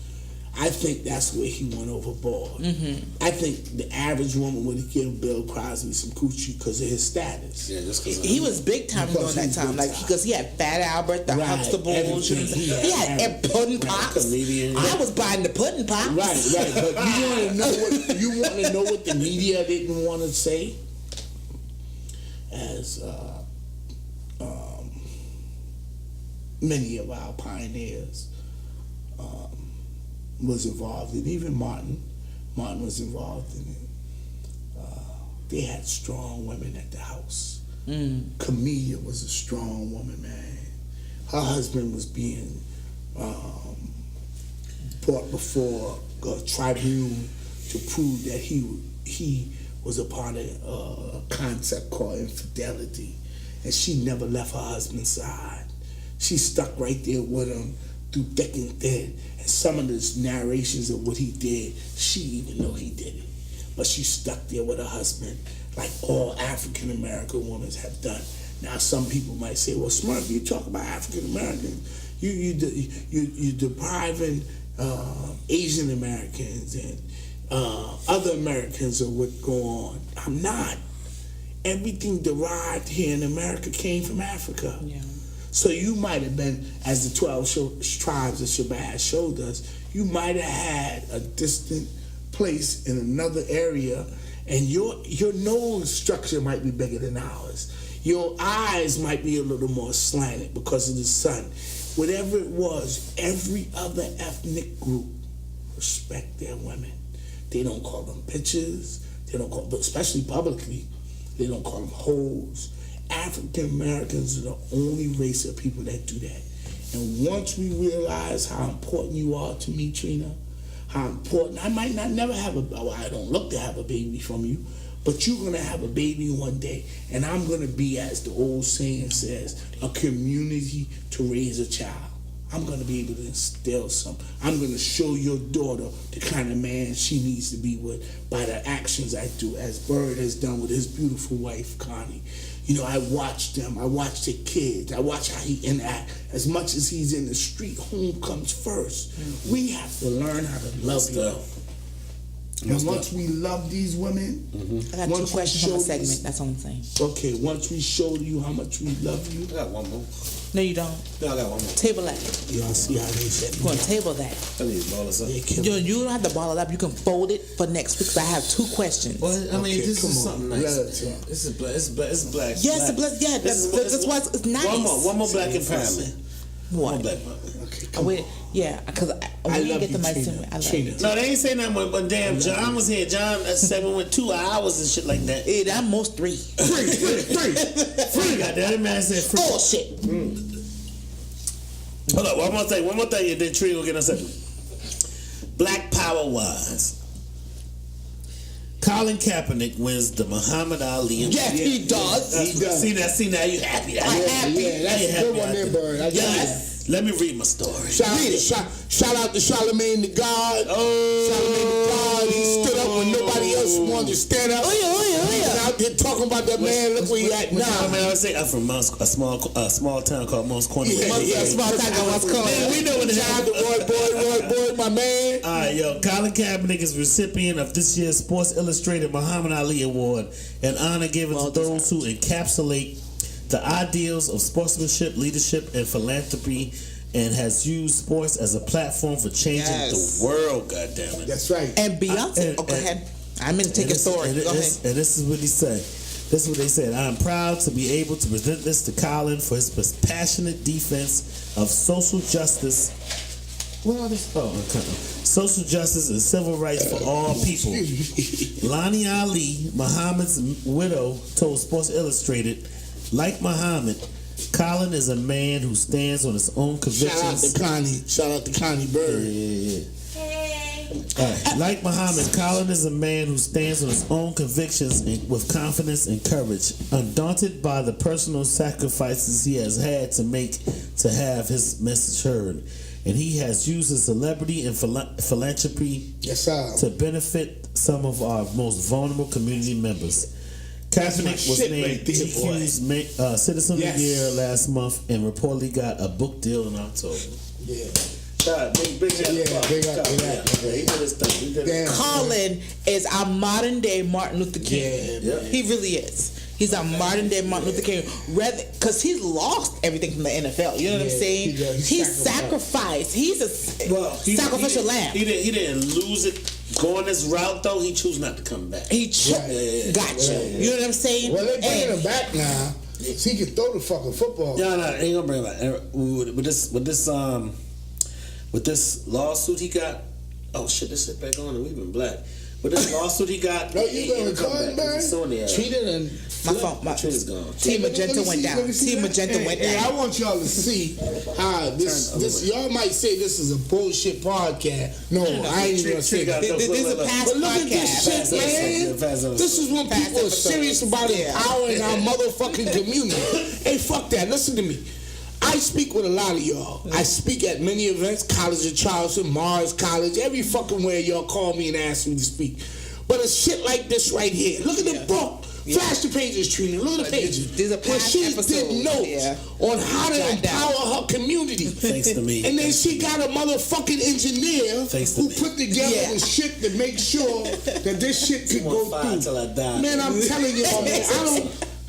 I think that's where he went overboard. I think the average woman would give Bill Crosby some coochie because of his status. Yeah, just because he was big time during that time, like because he had Fat Albert, the Huxtables, he had pudding pops. I was buying the pudding pops. Right. But you want to know what the media didn't want to say, as many of our pioneers was involved in. Even Martin was involved in it. They had strong women at the house. Camilla was a strong woman, man. Her husband was being brought before a tribunal to prove that he was a part of a concept called infidelity, and she never left her husband's side. She stuck right there with him through thick and thin. And some of the narrations of what he did, she even know he did it. But she stuck there with her husband, like all African American women have done. Now, some people might say, "Well, Smurf, you talk about African Americans, you depriving Asian Americans and other Americans of what go on." I'm not. Everything derived here in America came from Africa. Yeah. So you might have been, as the 12 tribes of Shabazz showed us, you might have had a distant place in another area, and your nose structure might be bigger than ours. Your eyes might be a little more slanted because of the sun. Whatever it was, every other ethnic group respect their women. They don't call them bitches. They don't call, especially publicly, they don't call them hoes. African Americans are the only race of people that do that. And once we realize how important you are to me, Trina, how important, I might not never have I don't look to have a baby from you, but you're going to have a baby one day, and I'm going to be, as the old saying says, a community to raise a child. I'm going to be able to instill something. I'm going to show your daughter the kind of man she needs to be with by the actions I do, as Bird has done with his beautiful wife, Connie. You know, I watch them. I watch the kids. I watch how he interact. As much as he's in the street, home comes first. Mm-hmm. We have to learn how to love you. And once we love these women, I got 2 questions on the segment. That's all I'm saying. Okay, once we show you how much we love you. I got one more. No, you don't. No, I got one more. Table that. Y'all see how they said You're going to table that. I need to ball this up. You don't have to ball it up. You can fold it for next week. I have 2 questions. Well, I mean, this is something nice. Relative. This is black. It's black. Yes, it's black. Yeah, that's why it's nice. One more black empowerment. What? One black. Okay, yeah, because I love get you, to my Trina. I love Trina. you. No, they ain't saying nothing when damn John was here. John at 7 with 2 hours and shit like that. Yeah, I'm most 3. Free. Goddamn, that man said free. Oh shit. Hold up, one more thing, and then Tree will get a second. Black Power wise. Colin Kaepernick wins the Muhammad Ali. Yes, he does. He does. See now you happy. I'm happy. Yeah, that's a good one there, Bird. Yes. Let me read my story. Shout out to Charlemagne the God. Charlemagne the God. He stood up when nobody else wanted to stand up. And out there talking about that man. Look where he at now. I mean, I say I'm from a small town called Mons Corner. Small town called Mons Corner. We know what it is. Shout out to Roy Boy, my man. All right, yo, Colin Kaepernick is recipient of this year's Sports Illustrated Muhammad Ali Award, an honor given to those who encapsulate the ideals of sportsmanship, leadership, and philanthropy, and has used sports as a platform for changing the world. God damn it! That's right. And Beyonce. Go ahead. I'm in to take your story. Go ahead. And this is what he said. This is what they said. I am proud to be able to present this to Colin for his passionate defense of social justice. Social justice and civil rights for all people. Lonnie Ali, Muhammad's widow, told Sports Illustrated, like Muhammad, Colin is a man who stands on his own convictions. Shout out to Connie Bird. Yeah. Right. Like Muhammad, Colin is a man who stands on his own convictions with confidence and courage, undaunted by the personal sacrifices he has had to make to have his message heard. And he has used his celebrity and philanthropy to benefit some of our most vulnerable community members. Kaepernick was named GQ's Citizen of the Year last month and reportedly got a book deal in October. Yeah. Big up. He did his thing. Colin is our modern day Martin Luther King. Yeah. He really is. He's a modern day Martin Luther King, because he's lost everything from the NFL. You know what I'm saying? He sacrificed. He's a sacrificial lamb. He didn't lose it going this route though. He chose not to come back. Got you. You know what I'm saying? Well, they're bringing him back now, so he can throw the fucking football. No, ain't gonna bring him back. With this lawsuit he got. Oh shit! This shit back on and we've been black. With this lawsuit he got. No, you been recording, man. Cheated and my phone. My Trina's gone. Team Magenta went down. Team Magenta went down. I want y'all to see how this. Y'all might say this is a bullshit podcast. No, I ain't even gonna say that. This is a past podcast. But look at this shit, man. This is when people are serious about empowering our motherfucking community. Hey, fuck that. Listen to me. I speak with a lot of y'all. I speak at many events, College of Charleston, Mars College, every fucking where y'all call me and ask me to speak. But a shit like this right here. Look at the book. Flash the pages, Trina. Look at the pages. Where she did notes on how to empower her community. Thanks to me. And then she got a motherfucking engineer who put together the shit to make sure that this shit could go through. Till I die. Man, I'm telling y'all, man.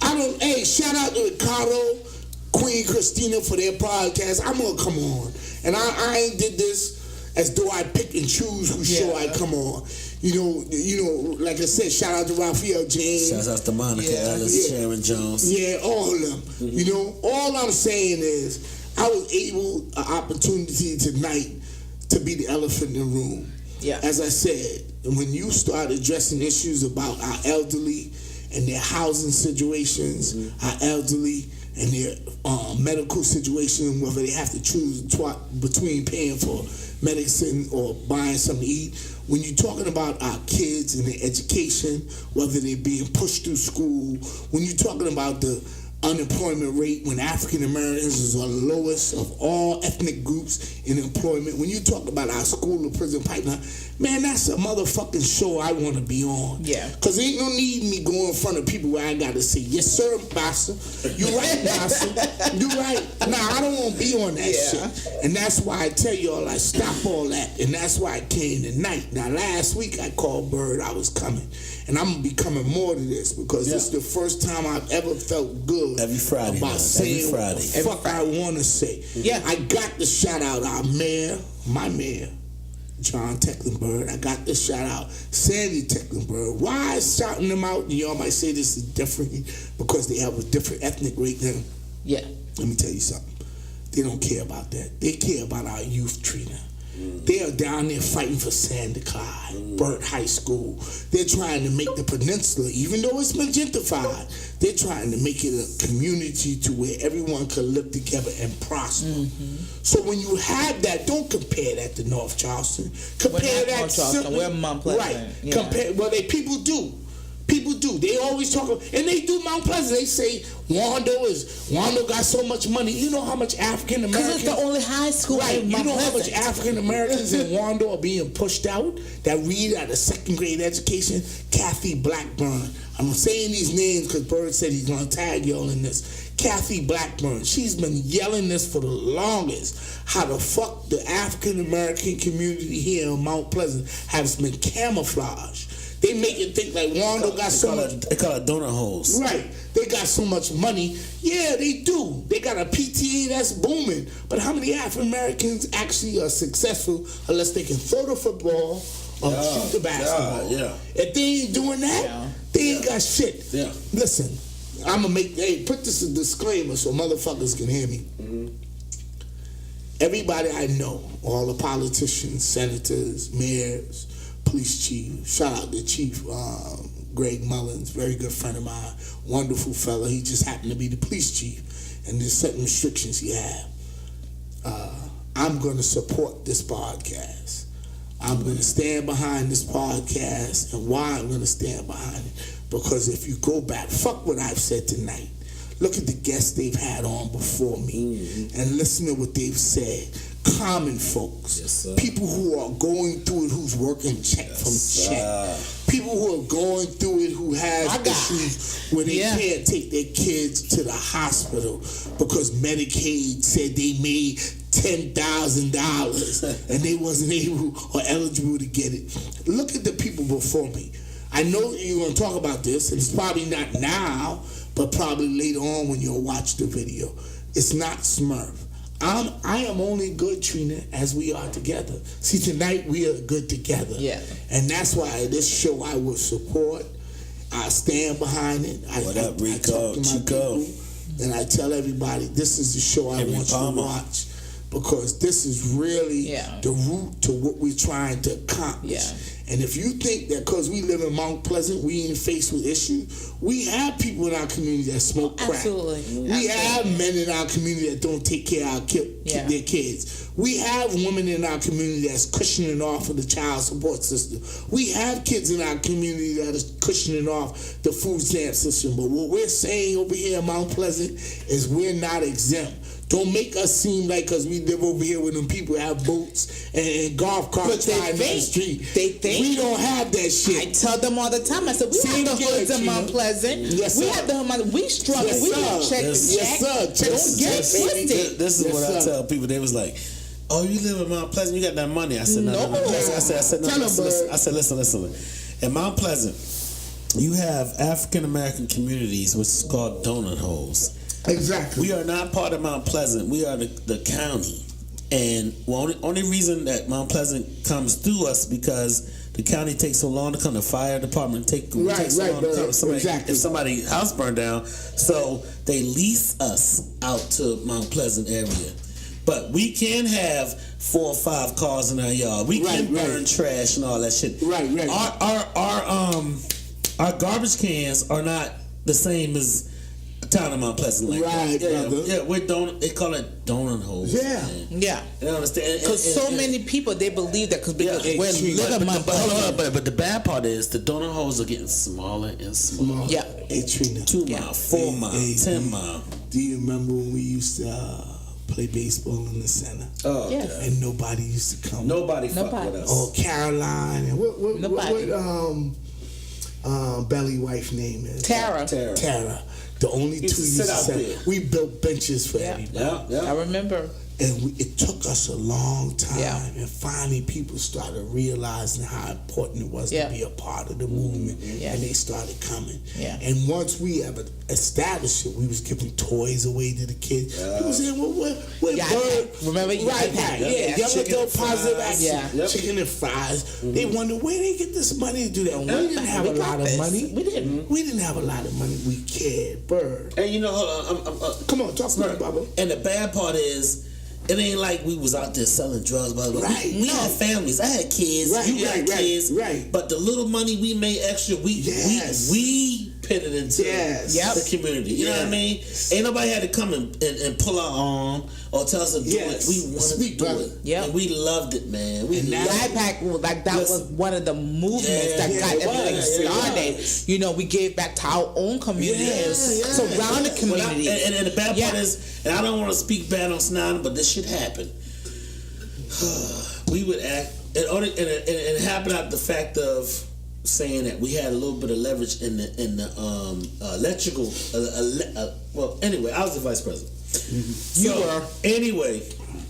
I don't. Hey, shout out to Ricardo, Queen Christina for their podcast. I'm gonna come on, and I ain't did this as though I pick and choose who show I come on. You know, like I said, shout out to Raphael James. Shout out to Monica Ellis, Sharon Jones. Yeah, all of them. Mm-hmm. You know, all I'm saying is I was an opportunity tonight to be the elephant in the room. Yeah. As I said, when you start addressing issues about our elderly and their housing situations, our elderly and their medical situation, whether they have to choose between paying for medicine or buying something to eat. When you're talking about our kids and their education, whether they're being pushed through school, when you're talking about the unemployment rate, when African Americans is the lowest of all ethnic groups in employment, when you talk about our school or prison pipeline, man, that's a motherfucking show I want to be on. Yeah. Because ain't no need me going in front of people where I got to say, yes, sir, master. You right, master. You right. Nah, I don't want to be on that shit. And that's why I tell y'all, I stop all that. And that's why I came tonight. Now, last week I called Bird, I was coming. And I'm going to be coming more to this because this is the first time I've ever felt good every Friday about saying what the fuck I want to say. Yeah. I got to shout out our mayor, my mayor, John Tecklenburg. I got to shout out Sandy Tecklenburg. Why is shouting them out? And y'all might say this is different because they have a different ethnic rate than. Yeah. Let me tell you something. They don't care about that. They care about our youth, Trina. They are down there fighting for Santa Clyde, Burt High School. They're trying to make the peninsula, even though it's been gentrified, they're trying to make it a community to where everyone can live together and prosper. So when you have that, don't compare that to North Charleston. Compare that North Charleston. simply, We're Mount Pleasant. right? Yeah. Compare. People do. People do. They always talk about, and they do Mount Pleasant. They say Wando got so much money. You know how much African Americans? Because it's the only high school in Mount You know how much Pleasant. African Americans in Wando are being pushed out that read at a second grade education? Kathy Blackburn. I'm saying these names because Bird said he's going to tag y'all in this. Kathy Blackburn. She's been yelling this for the longest. How the fuck the African American community here in Mount Pleasant has been camouflaged. They make it think like Wando got so much. They call it donut holes. Right. They got so much money. Yeah, they do. They got a PTA that's booming. But how many African Americans actually are successful unless they can throw the football or shoot the basketball? If they ain't doing that, they ain't got shit. Yeah. Listen, I'm going to put this a disclaimer so motherfuckers can hear me. Everybody I know, all the politicians, senators, mayors, police chief, shout out to Chief Greg Mullins, very good friend of mine, wonderful fella. He just happened to be the police chief, and there's certain restrictions he had. I'm going to support this podcast. I'm going to stand behind this podcast, and why I'm going to stand behind it, because if you go back, fuck what I've said tonight. Look at the guests they've had on before me and listen to what they've said. Common folks, people who are going through it, who's working check from check, people who are going through it, who have issues where they can't take their kids to the hospital because Medicaid said they made $10,000 and they wasn't able or eligible to get it. Look at the people before me. I know you're going to talk about this, and it's probably not now, but probably later on when you'll watch the video. It's not Smurf. I am only good, Trina, as we are together. See, tonight we are good together. Yeah. And that's why this show I will support. I stand behind it. What up, Rico? I talk to my people, and I tell everybody, this is the show I want you to watch. Because this is really the root to what we're trying to accomplish. And if you think that because we live in Mount Pleasant, we ain't faced with issues, we have people in our community that smoke crack. Absolutely. We have men in our community that don't take care of their kids. We have women in our community that's cushioning off of the child support system. We have kids in our community that is cushioning off the food stamp system. But what we're saying over here in Mount Pleasant is we're not exempt. Don't make us seem like because we live over here with them people have boats and golf carts riding down the street. They think we don't have that shit. I tell them all the time. I said we have the hoods in Mount Pleasant. We have the hoods. We struggle. We don't check the check. Don't get twisted. This is what I tell people. They was like, "Oh, you live in Mount Pleasant? You got that money?" I said, "No." I said, listen. In Mount Pleasant, you have African American communities, which is called donut holes. Exactly. We are not part of Mount Pleasant. We are the county. And only reason that Mount Pleasant comes through us because the county takes so long to come. The fire department takes so long to come. If somebody's house burned down, so they lease us out to Mount Pleasant area. But we can have 4 or 5 cars in our yard. We can burn trash and all that shit. Our garbage cans are not the same as town of Mount Pleasant like right, that. brother. Yeah, they call it donut holes. Yeah. Man. Yeah. You understand? Because so many people, they believe that because we're living Mount Pleasant. But the bad part is the donut holes are getting smaller and smaller. Yeah. Hey, Trina. 2 mile, 4 mile, 10 mile. Do you remember when we used to play baseball in the center? Oh, yes. God. And nobody used to come. Nobody fuck with us. Oh, Caroline. And what Nobody. Belly wife name is? Tara. Tara. The only two Used to sit out there. We built benches for everybody. Yeah. I remember. And it took us a long time, Yeah. and finally people started realizing how important it was to be a part of the movement, and they started coming. Yeah. And once we ever established it, we was giving toys away to the kids. People saying, "Well, what bird?" Remember, right? Yeah. Young adult positive action. Yeah. Yep. Chicken and fries. They wonder where they get this money to do that. And we didn't have a lot of money. We didn't. We didn't have a lot of money. We cared, bird. And you know, hold on. Come on, talk to me, Bubba. And the bad part is, it ain't like we was out there selling drugs, blah, blah, blah. Right. We had families. I had kids. You got kids. Right. But the little money we made extra, we pitted into the community. You know what I mean? Ain't nobody had to come and pull our arm or tell us to do it. We wanted to do it. Yep. And we loved it, man. We loved Life Hack, like that was one of the movements that got everything started. You know, we gave back to our own community and surrounding community. And the bad part is, and I don't want to speak bad on Snowden, but this shit happened. We would act, and it happened out the fact of saying that we had a little bit of leverage in the electrical. Well, anyway, I was the vice president. You were. Anyway,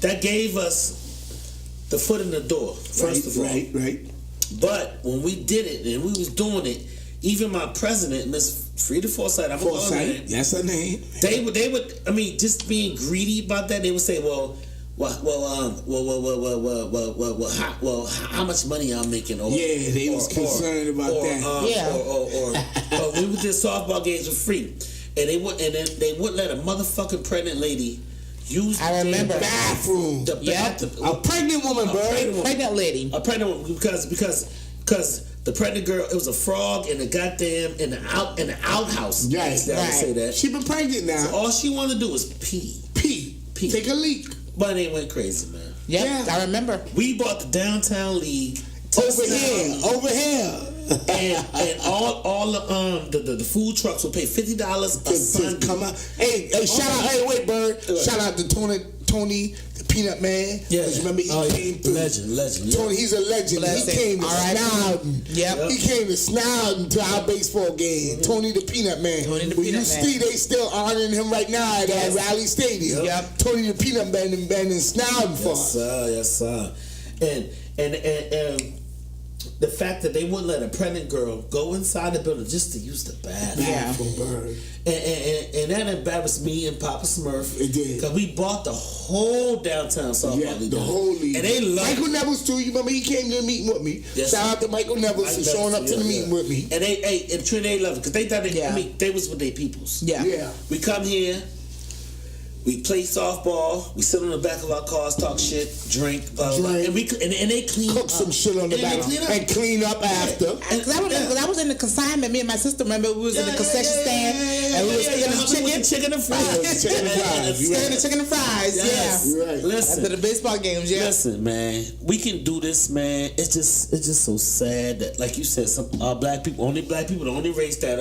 that gave us the foot in the door. First of all, right. But when we did it and we was doing it, even my president, Miss Frida Forsyth, I'm gonna call her name. That's her name. They would. I mean, just being greedy about that, they would say, how much money y'all making? Or, they was concerned about that. Or we would do softball games for free, and they wouldn't let a motherfucking pregnant lady use the bathroom. A pregnant woman, Pregnant lady. A pregnant woman because the pregnant girl, it was a frog in the outhouse. Yes, I say that. She been pregnant now. So all she wanted to do was pee. Take a leak. But it went crazy, man. Yeah, I remember. We bought the downtown league over here. and all the food trucks will pay $50 a Sunday. Come out. Hey, shout out! Hey, wait, Bird. Shout out to Tony, the Peanut Man. Yeah. Remember he came through. Legend. Tony, he's a legend. Bless he came to Snowden. Yep. He came to Snowden to our baseball game. Tony the Peanut Man. They still honoring him right now at Raleigh Stadium. Yep. Tony the Peanut Man been in Snowden for us. Yes, sir. And the fact that they wouldn't let a pregnant girl go inside the building just to use the bathroom. And that embarrassed me and Poppa Smurf. It did. Because we bought the whole downtown softball league. The whole league. And they loved Michael Neville's too. You remember he came to the meeting with me. Yes, Shout out to Michael Neville for showing up to the meeting with me. And they loved it because they thought they was with their peoples. Yeah. We come here. We play softball. We sit on the back of our cars, talk shit, drink, and they clean cook up. some shit on the back and clean up after. Because I was in the consignment. Me and my sister, remember, we was in the concession stand and we was getting chicken and fries. Chicken and fries. Right. Listen, after the baseball games. Yeah. Listen, man, we can do this, man. It's just so sad that, like you said, some black people, the only race that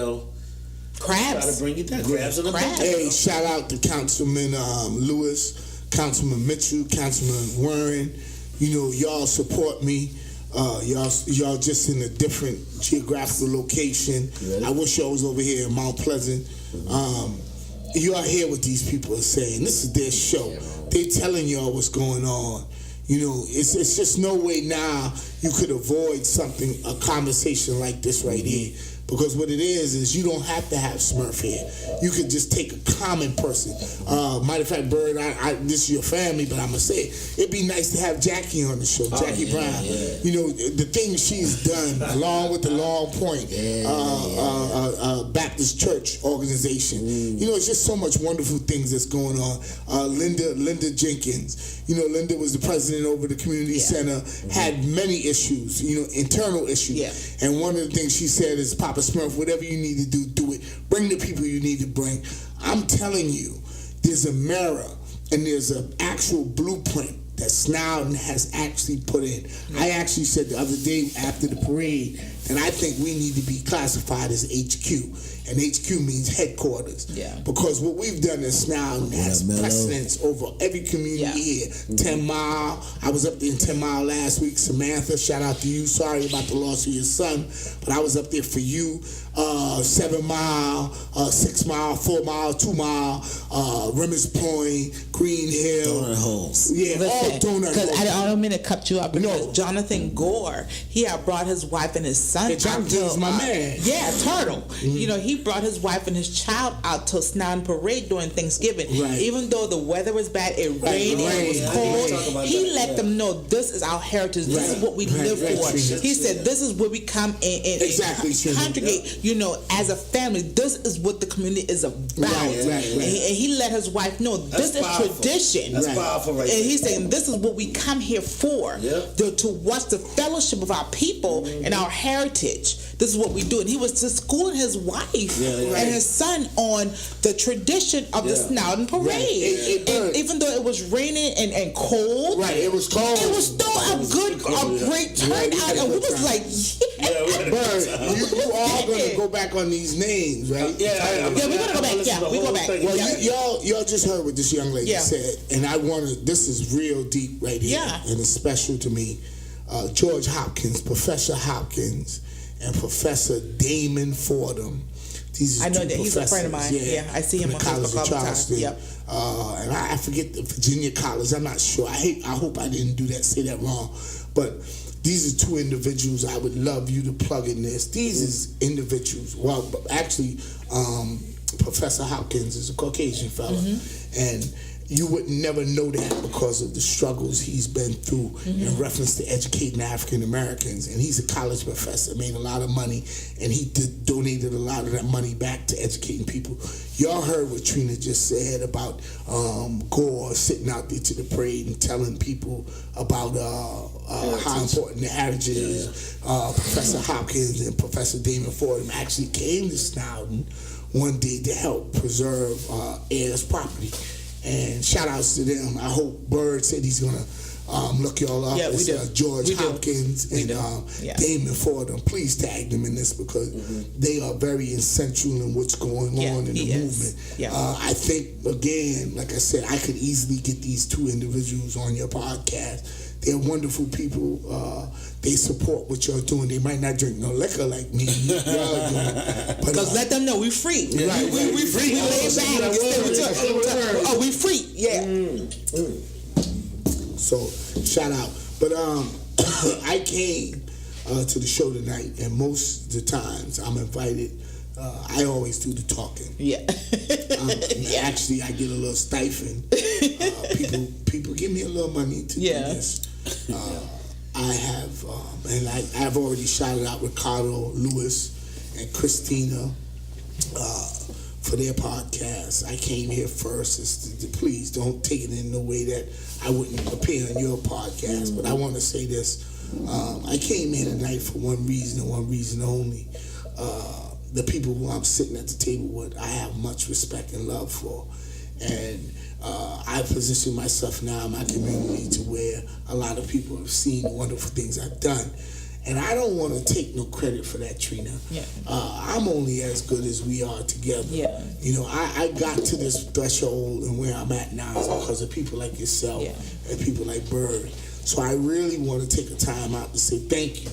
Crabs. try to bring you down. Crabs in the Crabs. Hey, shout out to Councilman Lewis, Councilman Mitchell, Councilman Warren. You know, y'all support me. Y'all just in a different geographical location. I wish y'all was over here in Mount Pleasant. Y'all hear what these people are saying. This is their show. They telling y'all what's going on. You know, it's just no way now you could avoid a conversation like this right here. Because what it is you don't have to have Smurf here. You could just take a common person. Matter of fact, Bird, this is your family, but I'm going to say it'd be nice to have Jackie on the show, Jackie Brown. Yeah. You know, the things she's done, along with the Long Point Baptist Church organization. You know, it's just so much wonderful things that's going on. Linda Jenkins. You know, Linda was the president over the community center, had many issues, you know, internal issues. Yeah. And one of the things she said is, Poppa Smurf, whatever you need to do, do it. Bring the people you need to bring. I'm telling you, there's a mirror and there's an actual blueprint that Snowden has actually put in. I actually said the other day after the parade that I think we need to be classified as HQ. And HQ means headquarters. Yeah. Because what we've done in Snowden has precedence over every community here. 10 Mile. I was up there in 10 Mile last week. Samantha, shout out to you. Sorry about the loss of your son, but I was up there for you. 7 Mile, 6 Mile, 4 Mile, 2 Mile, Rimmers Point, Green Hill. Donut holes. Yeah, all donut holes. Because I don't mean to cut you up. Because No. Jonathan Gore, he had brought his wife and his son. Yeah, Jonathan is my man. Yeah, Turtle. You know, he brought his wife and his child out to Snowden Parade during Thanksgiving. Right. Even though the weather was bad, it rained, it was cold. He let them know this is our heritage. This is what we live for. He said this is where we come and congregate. You know, as a family, this is what the community is about. Right. And he let his wife know this is tradition. That's powerful, right? And he's saying this is what we come here for. To watch the fellowship of our people and our heritage. This is what we do. And he was just schooling his wife and his son on the tradition of the Snowden Parade. And even though it was raining and cold, it was cold. It was still a great turnout, and we was like, Bird, you all gonna go back on these names, right? we're gonna go back. Yeah, we go back. Well, y'all just heard what this young lady said, and I wanna. This is real deep right here, and it's special to me. George Hopkins, Professor Hopkins, and Professor Damon Fordham. These are I know two that he's a friend of mine. Yeah, I see him on Facebook all the time. Yep. And I forget the Virginia College. I'm not sure. I hope I didn't say that wrong. But these are two individuals I would love you to plug in this. These is individuals. Well, actually, Professor Hopkins is a Caucasian fella, and you would never know that because of the struggles he's been through in reference to educating African Americans. And he's a college professor, made a lot of money, and he donated a lot of that money back to educating people. Y'all heard what Trina just said about Gore sitting out there to the parade and telling people about how important the heritage is. Professor Hopkins and Professor Damon Fordham actually came to Snowden one day to help preserve heirs' property. And shout outs to them. I hope Bird said he's gonna look y'all up. Yeah, we do. George Hopkins and Damon Fordham. Please tag them in this because they are very essential in what's going on in the movement. I think again, like I said, I could easily get these two individuals on your podcast. They're wonderful people. They support what you're doing. They might not drink no liquor like me. Because let them know we free. Right, we free. We lay back. Oh, we free. Yeah. So shout out. But I came to the show tonight, and most of the times I'm invited. I always do the talking. Actually, I get a little stipend. People give me a little money to do this. I have, and I've already shouted out Ricardo, Lewis, and Christina for their podcast. I came here first. Please don't take it in the way that I wouldn't appear on your podcast. But I want to say this. I came here tonight for one reason and one reason only. The people who I'm sitting at the table with, I have much respect and love for. And I position myself now in my community to where a lot of people have seen the wonderful things I've done. And I don't want to take no credit for that, Trina. I'm only as good as we are together. You know, I got to this threshold and where I'm at now is because of people like yourself and people like Bird. So I really want to take a time out to say thank you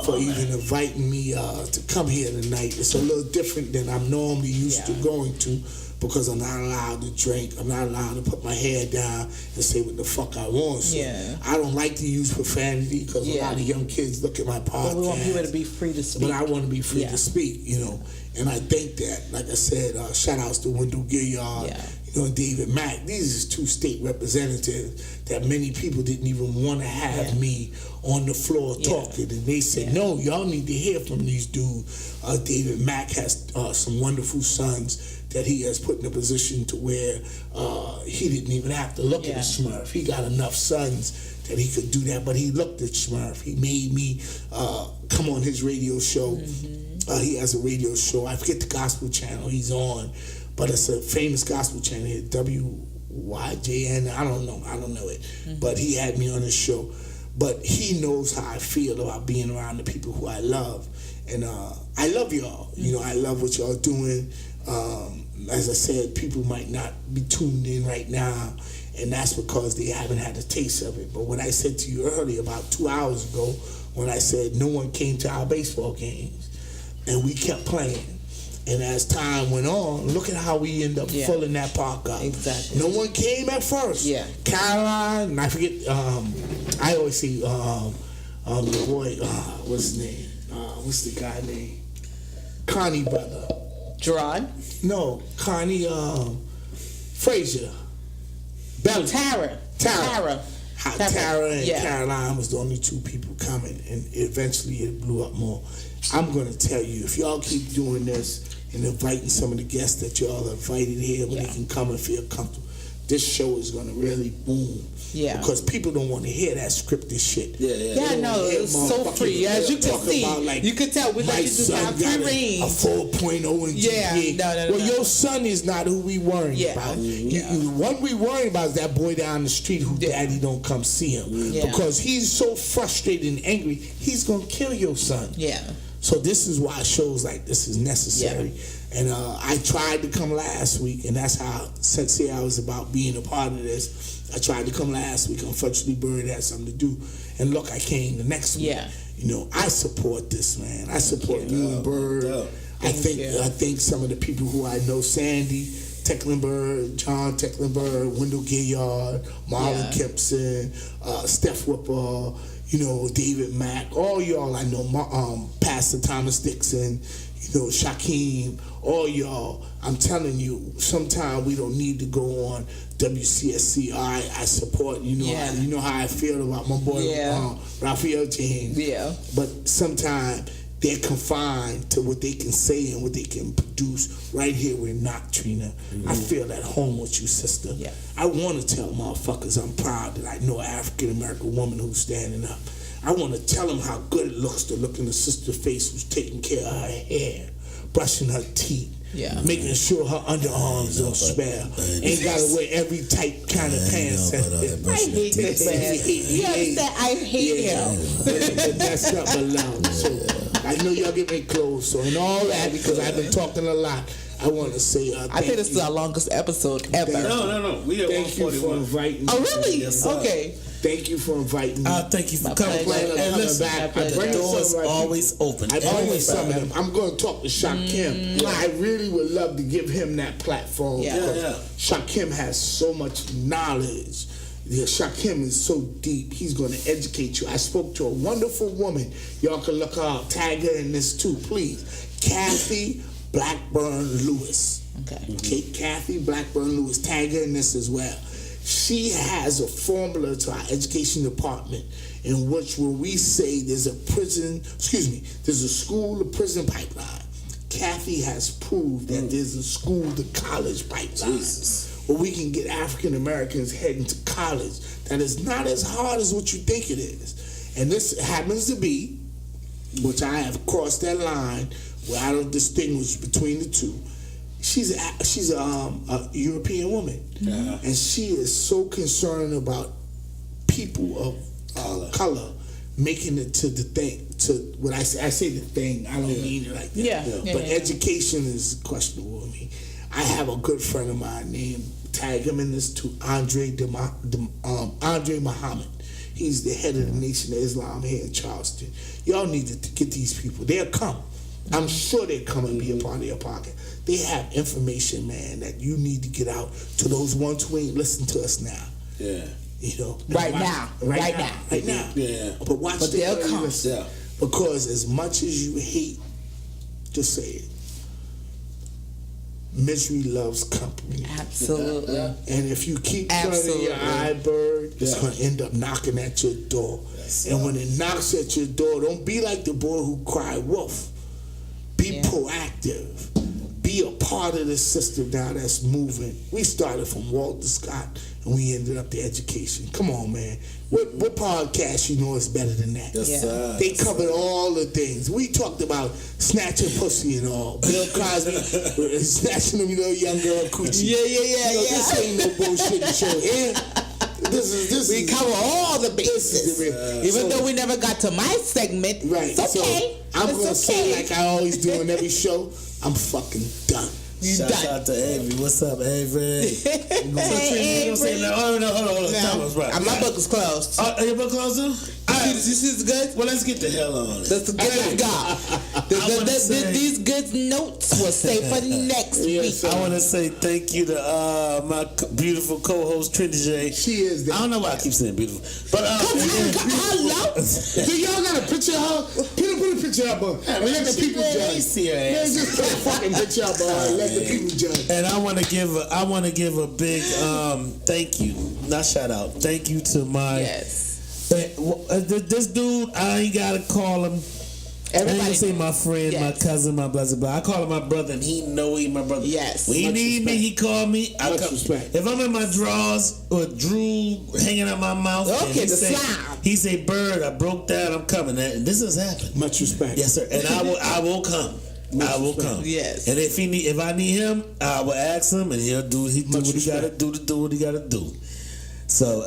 for even inviting me to come here tonight. It's a little different than I'm normally used to going to because I'm not allowed to drink. I'm not allowed to put my head down and say what the fuck I want. So I don't like to use profanity because a lot of young kids look at my podcast. But we want people to be free to speak. But I want to be free to speak, you know. And I think that, like I said, shout outs to Wendell Gilliard, you know, David Mack. These are two state representatives that many people didn't even want to have me on the floor talking. And they said, no, y'all need to hear from these dudes. David Mack has some wonderful sons that he has put in a position to where he didn't even have to look at a Smurf. He got enough sons that he could do that, but he looked at Smurf. He made me come on his radio show. He has a radio show. I forget the gospel channel he's on, but it's a famous gospel channel here, WYJN. I don't know it, but he had me on his show. But he knows how I feel about being around the people who I love, and I love y'all. You know, I love what y'all doing. As I said, people might not be tuned in right now, and that's because they haven't had a taste of it. But what I said to you earlier, about 2 hours ago, when I said no one came to our baseball games, and we kept playing. And as time went on, look at how we end up filling that park up. Exactly. No one came at first. Yeah. Caroline, and I forget, I always see the boy, what's his name? What's the guy name? Connie brother. Gerard? No, Connie Frazier. Belly. Tara. Tara and Caroline was the only two people coming, and eventually it blew up more. I'm going to tell you, if y'all keep doing this and inviting some of the guests that y'all invited here when they can come and feel comfortable, this show is going to really boom. Yeah. Because people don't want to hear that scripted shit. Yeah, no, it's so free. As you can see, like, you can tell we let you just have free reign. A 4.0 in GPA. No. Well, your son is not who we worrying about. What we worrying about is that boy down the street who daddy don't come see him. Because he's so frustrated and angry, he's going to kill your son. Yeah. So this is why shows like this is necessary. And I tried to come last week, and that's how sexy I was about being a part of this. I tried to come last week. Unfortunately, Bird had something to do. And look, I came the next week. You know, I support this, man. I support you and Bird. I think some of the people who I know, Sandy Tecklenburg, John Tecklenburg, Wendell Gilliard, Marlon Kempson, Steph Whipple, you know, David Mack, all y'all I know, Pastor Thomas Dixon, you know, Shaquem, all y'all. I'm telling you, sometimes we don't need to go on WCSC. I support, you know how I feel about my boy Raphael James. But sometimes they're confined to what they can say and what they can produce. Right here, we're not, Trina. I feel at home with you, sister. I want to tell motherfuckers I'm proud that I know an African-American woman who's standing up. I want to tell them how good it looks to look in a sister's face who's taking care of her hair, brushing her teeth, making sure her underarms don't smell. Ain't got to wear every tight kind of pants. I hate this man. You understand? I hate him. But that's not my love. So I know y'all get me close. So in all that, because I've been talking a lot, I want to say I think this is our longest episode ever. No. We have Thank you for inviting me. Oh, really? Yes, okay. Thank you for inviting me. Thank you for coming. And listen, the door is always open. I bring some of them. I'm going to talk to Shaquem. I really would love to give him that platform. Shaquem has so much knowledge. Shaquem is so deep. He's going to educate you. I spoke to a wonderful woman. Y'all can look her up. Tag her in this too, please. Kathy Blackburn Lewis. Okay, Kathy Blackburn Lewis. Tag her in this as well. She has a formula to our education department in which when we say there's a school to prison pipeline, Kathy has proved that there's a school to college pipeline where we can get African Americans heading to college that is not as hard as what you think it is. And this happens to be, which I have crossed that line where I don't distinguish between the two. She's a European woman, and she is so concerned about people of color making it to the thing. To when I say the thing, I don't mean it like that. But education is questionable to me. I have a good friend of mine named, tag him in this too, Andre Muhammad. He's the head of the Nation of Islam here in Charleston. Y'all need to get these people. They'll come. I'm sure they'll come and be a part of your pocket. They have information, man, that you need to get out to those ones who ain't listening to us now. You know, right now. But watch, but they'll come. Because as much as you hate to say it, misery loves company. Absolutely. And if you keep turning your eye, Bird, it's going to end up knocking at your door. And when it knocks at your door, don't be like the boy who cried wolf. Be proactive. Be be a part of the system now that's moving. We started from Walter Scott and we ended up the education. Come on, man. What podcast you know is better than that? Yes, they covered all the things. We talked about snatching pussy and all. Bill Cosby snatching them, young girl coochie. Yeah. This ain't no bullshit show here. We cover all the bases. Even though we never got to my segment, right. It's okay. So I'm going to say, like I always do on every show, I'm fucking done. Shout out to Avery. What's up, Avery? Hey, Avery. Hold on. My book is closed. Your book closed too? This is good. Well, let's get the hell on it. Let's go. These good notes will stay for next week. I want to say thank you to my beautiful co-host Trinity J. She is. I don't know why I keep saying beautiful, but hello. Do y'all got a picture of her? Put a picture up on. Let the people judge. See her ass. Just put a fucking picture up on her. Let the people judge. And I want to give a big thank you, not shout out. Thank you to my this dude. I ain't gotta call him. Everybody I ain't say my friend, my cousin, my brother, but I call him my brother, and he know he my brother. Yes. When he need me, he call me. I come. If I'm in my drawers or drool hanging out my mouth, okay, he say, "Bird, I broke down. I'm coming." And this has happened. Much respect. Yes, sir. And I will come. I will come. Yes. And if I need him, I will ask him, and he'll do what he gotta do to do what he gotta do. So,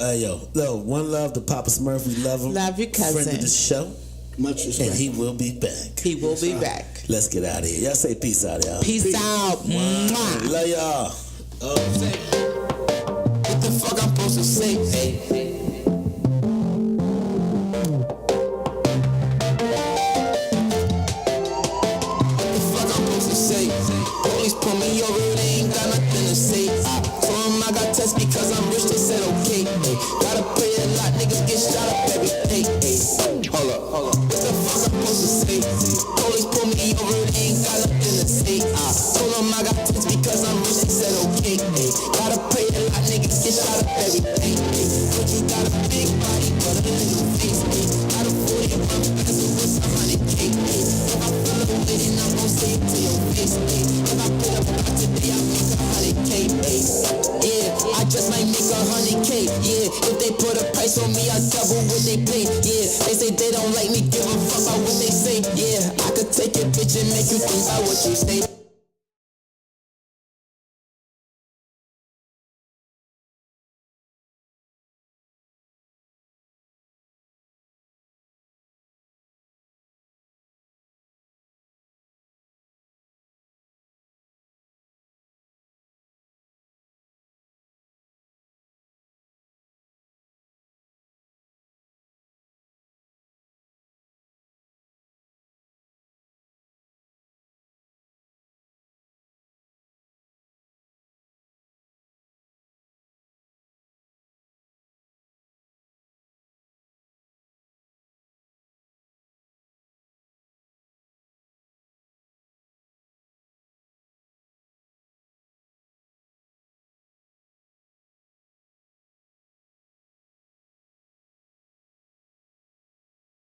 one love to Poppa Smurf. We love him. Love your cousin. Friend of the show. Much respect. And he will be back. He will be back. Let's get out of here. Y'all say peace out, y'all. Peace out. Mwah. Love y'all. What the fuck I'm supposed to say? Police pull me over, they ain't got nothing to say. Told them I got tests because I'm rich, they said okay. Gotta pay a lot, niggas get shot up every day. Hold up. What the fuck I'm supposed to say? Police pull me over, they ain't got nothing to say. Told them I got tests because I'm rich, they said okay. Gotta pay a lot, niggas get shot up every day. But you got a big body, but a little face. Got a 40 of my pencil with some 100K. If I feel a way, then I'm gon' say it to your face. If I put up a lot today, I make 100K. Yeah, I just might make 100K. Yeah, if they put a price on me, I double what they pay. Yeah, they say they don't like me, give a fuck about what they say. Yeah, I could take your bitch and make you think about what you say.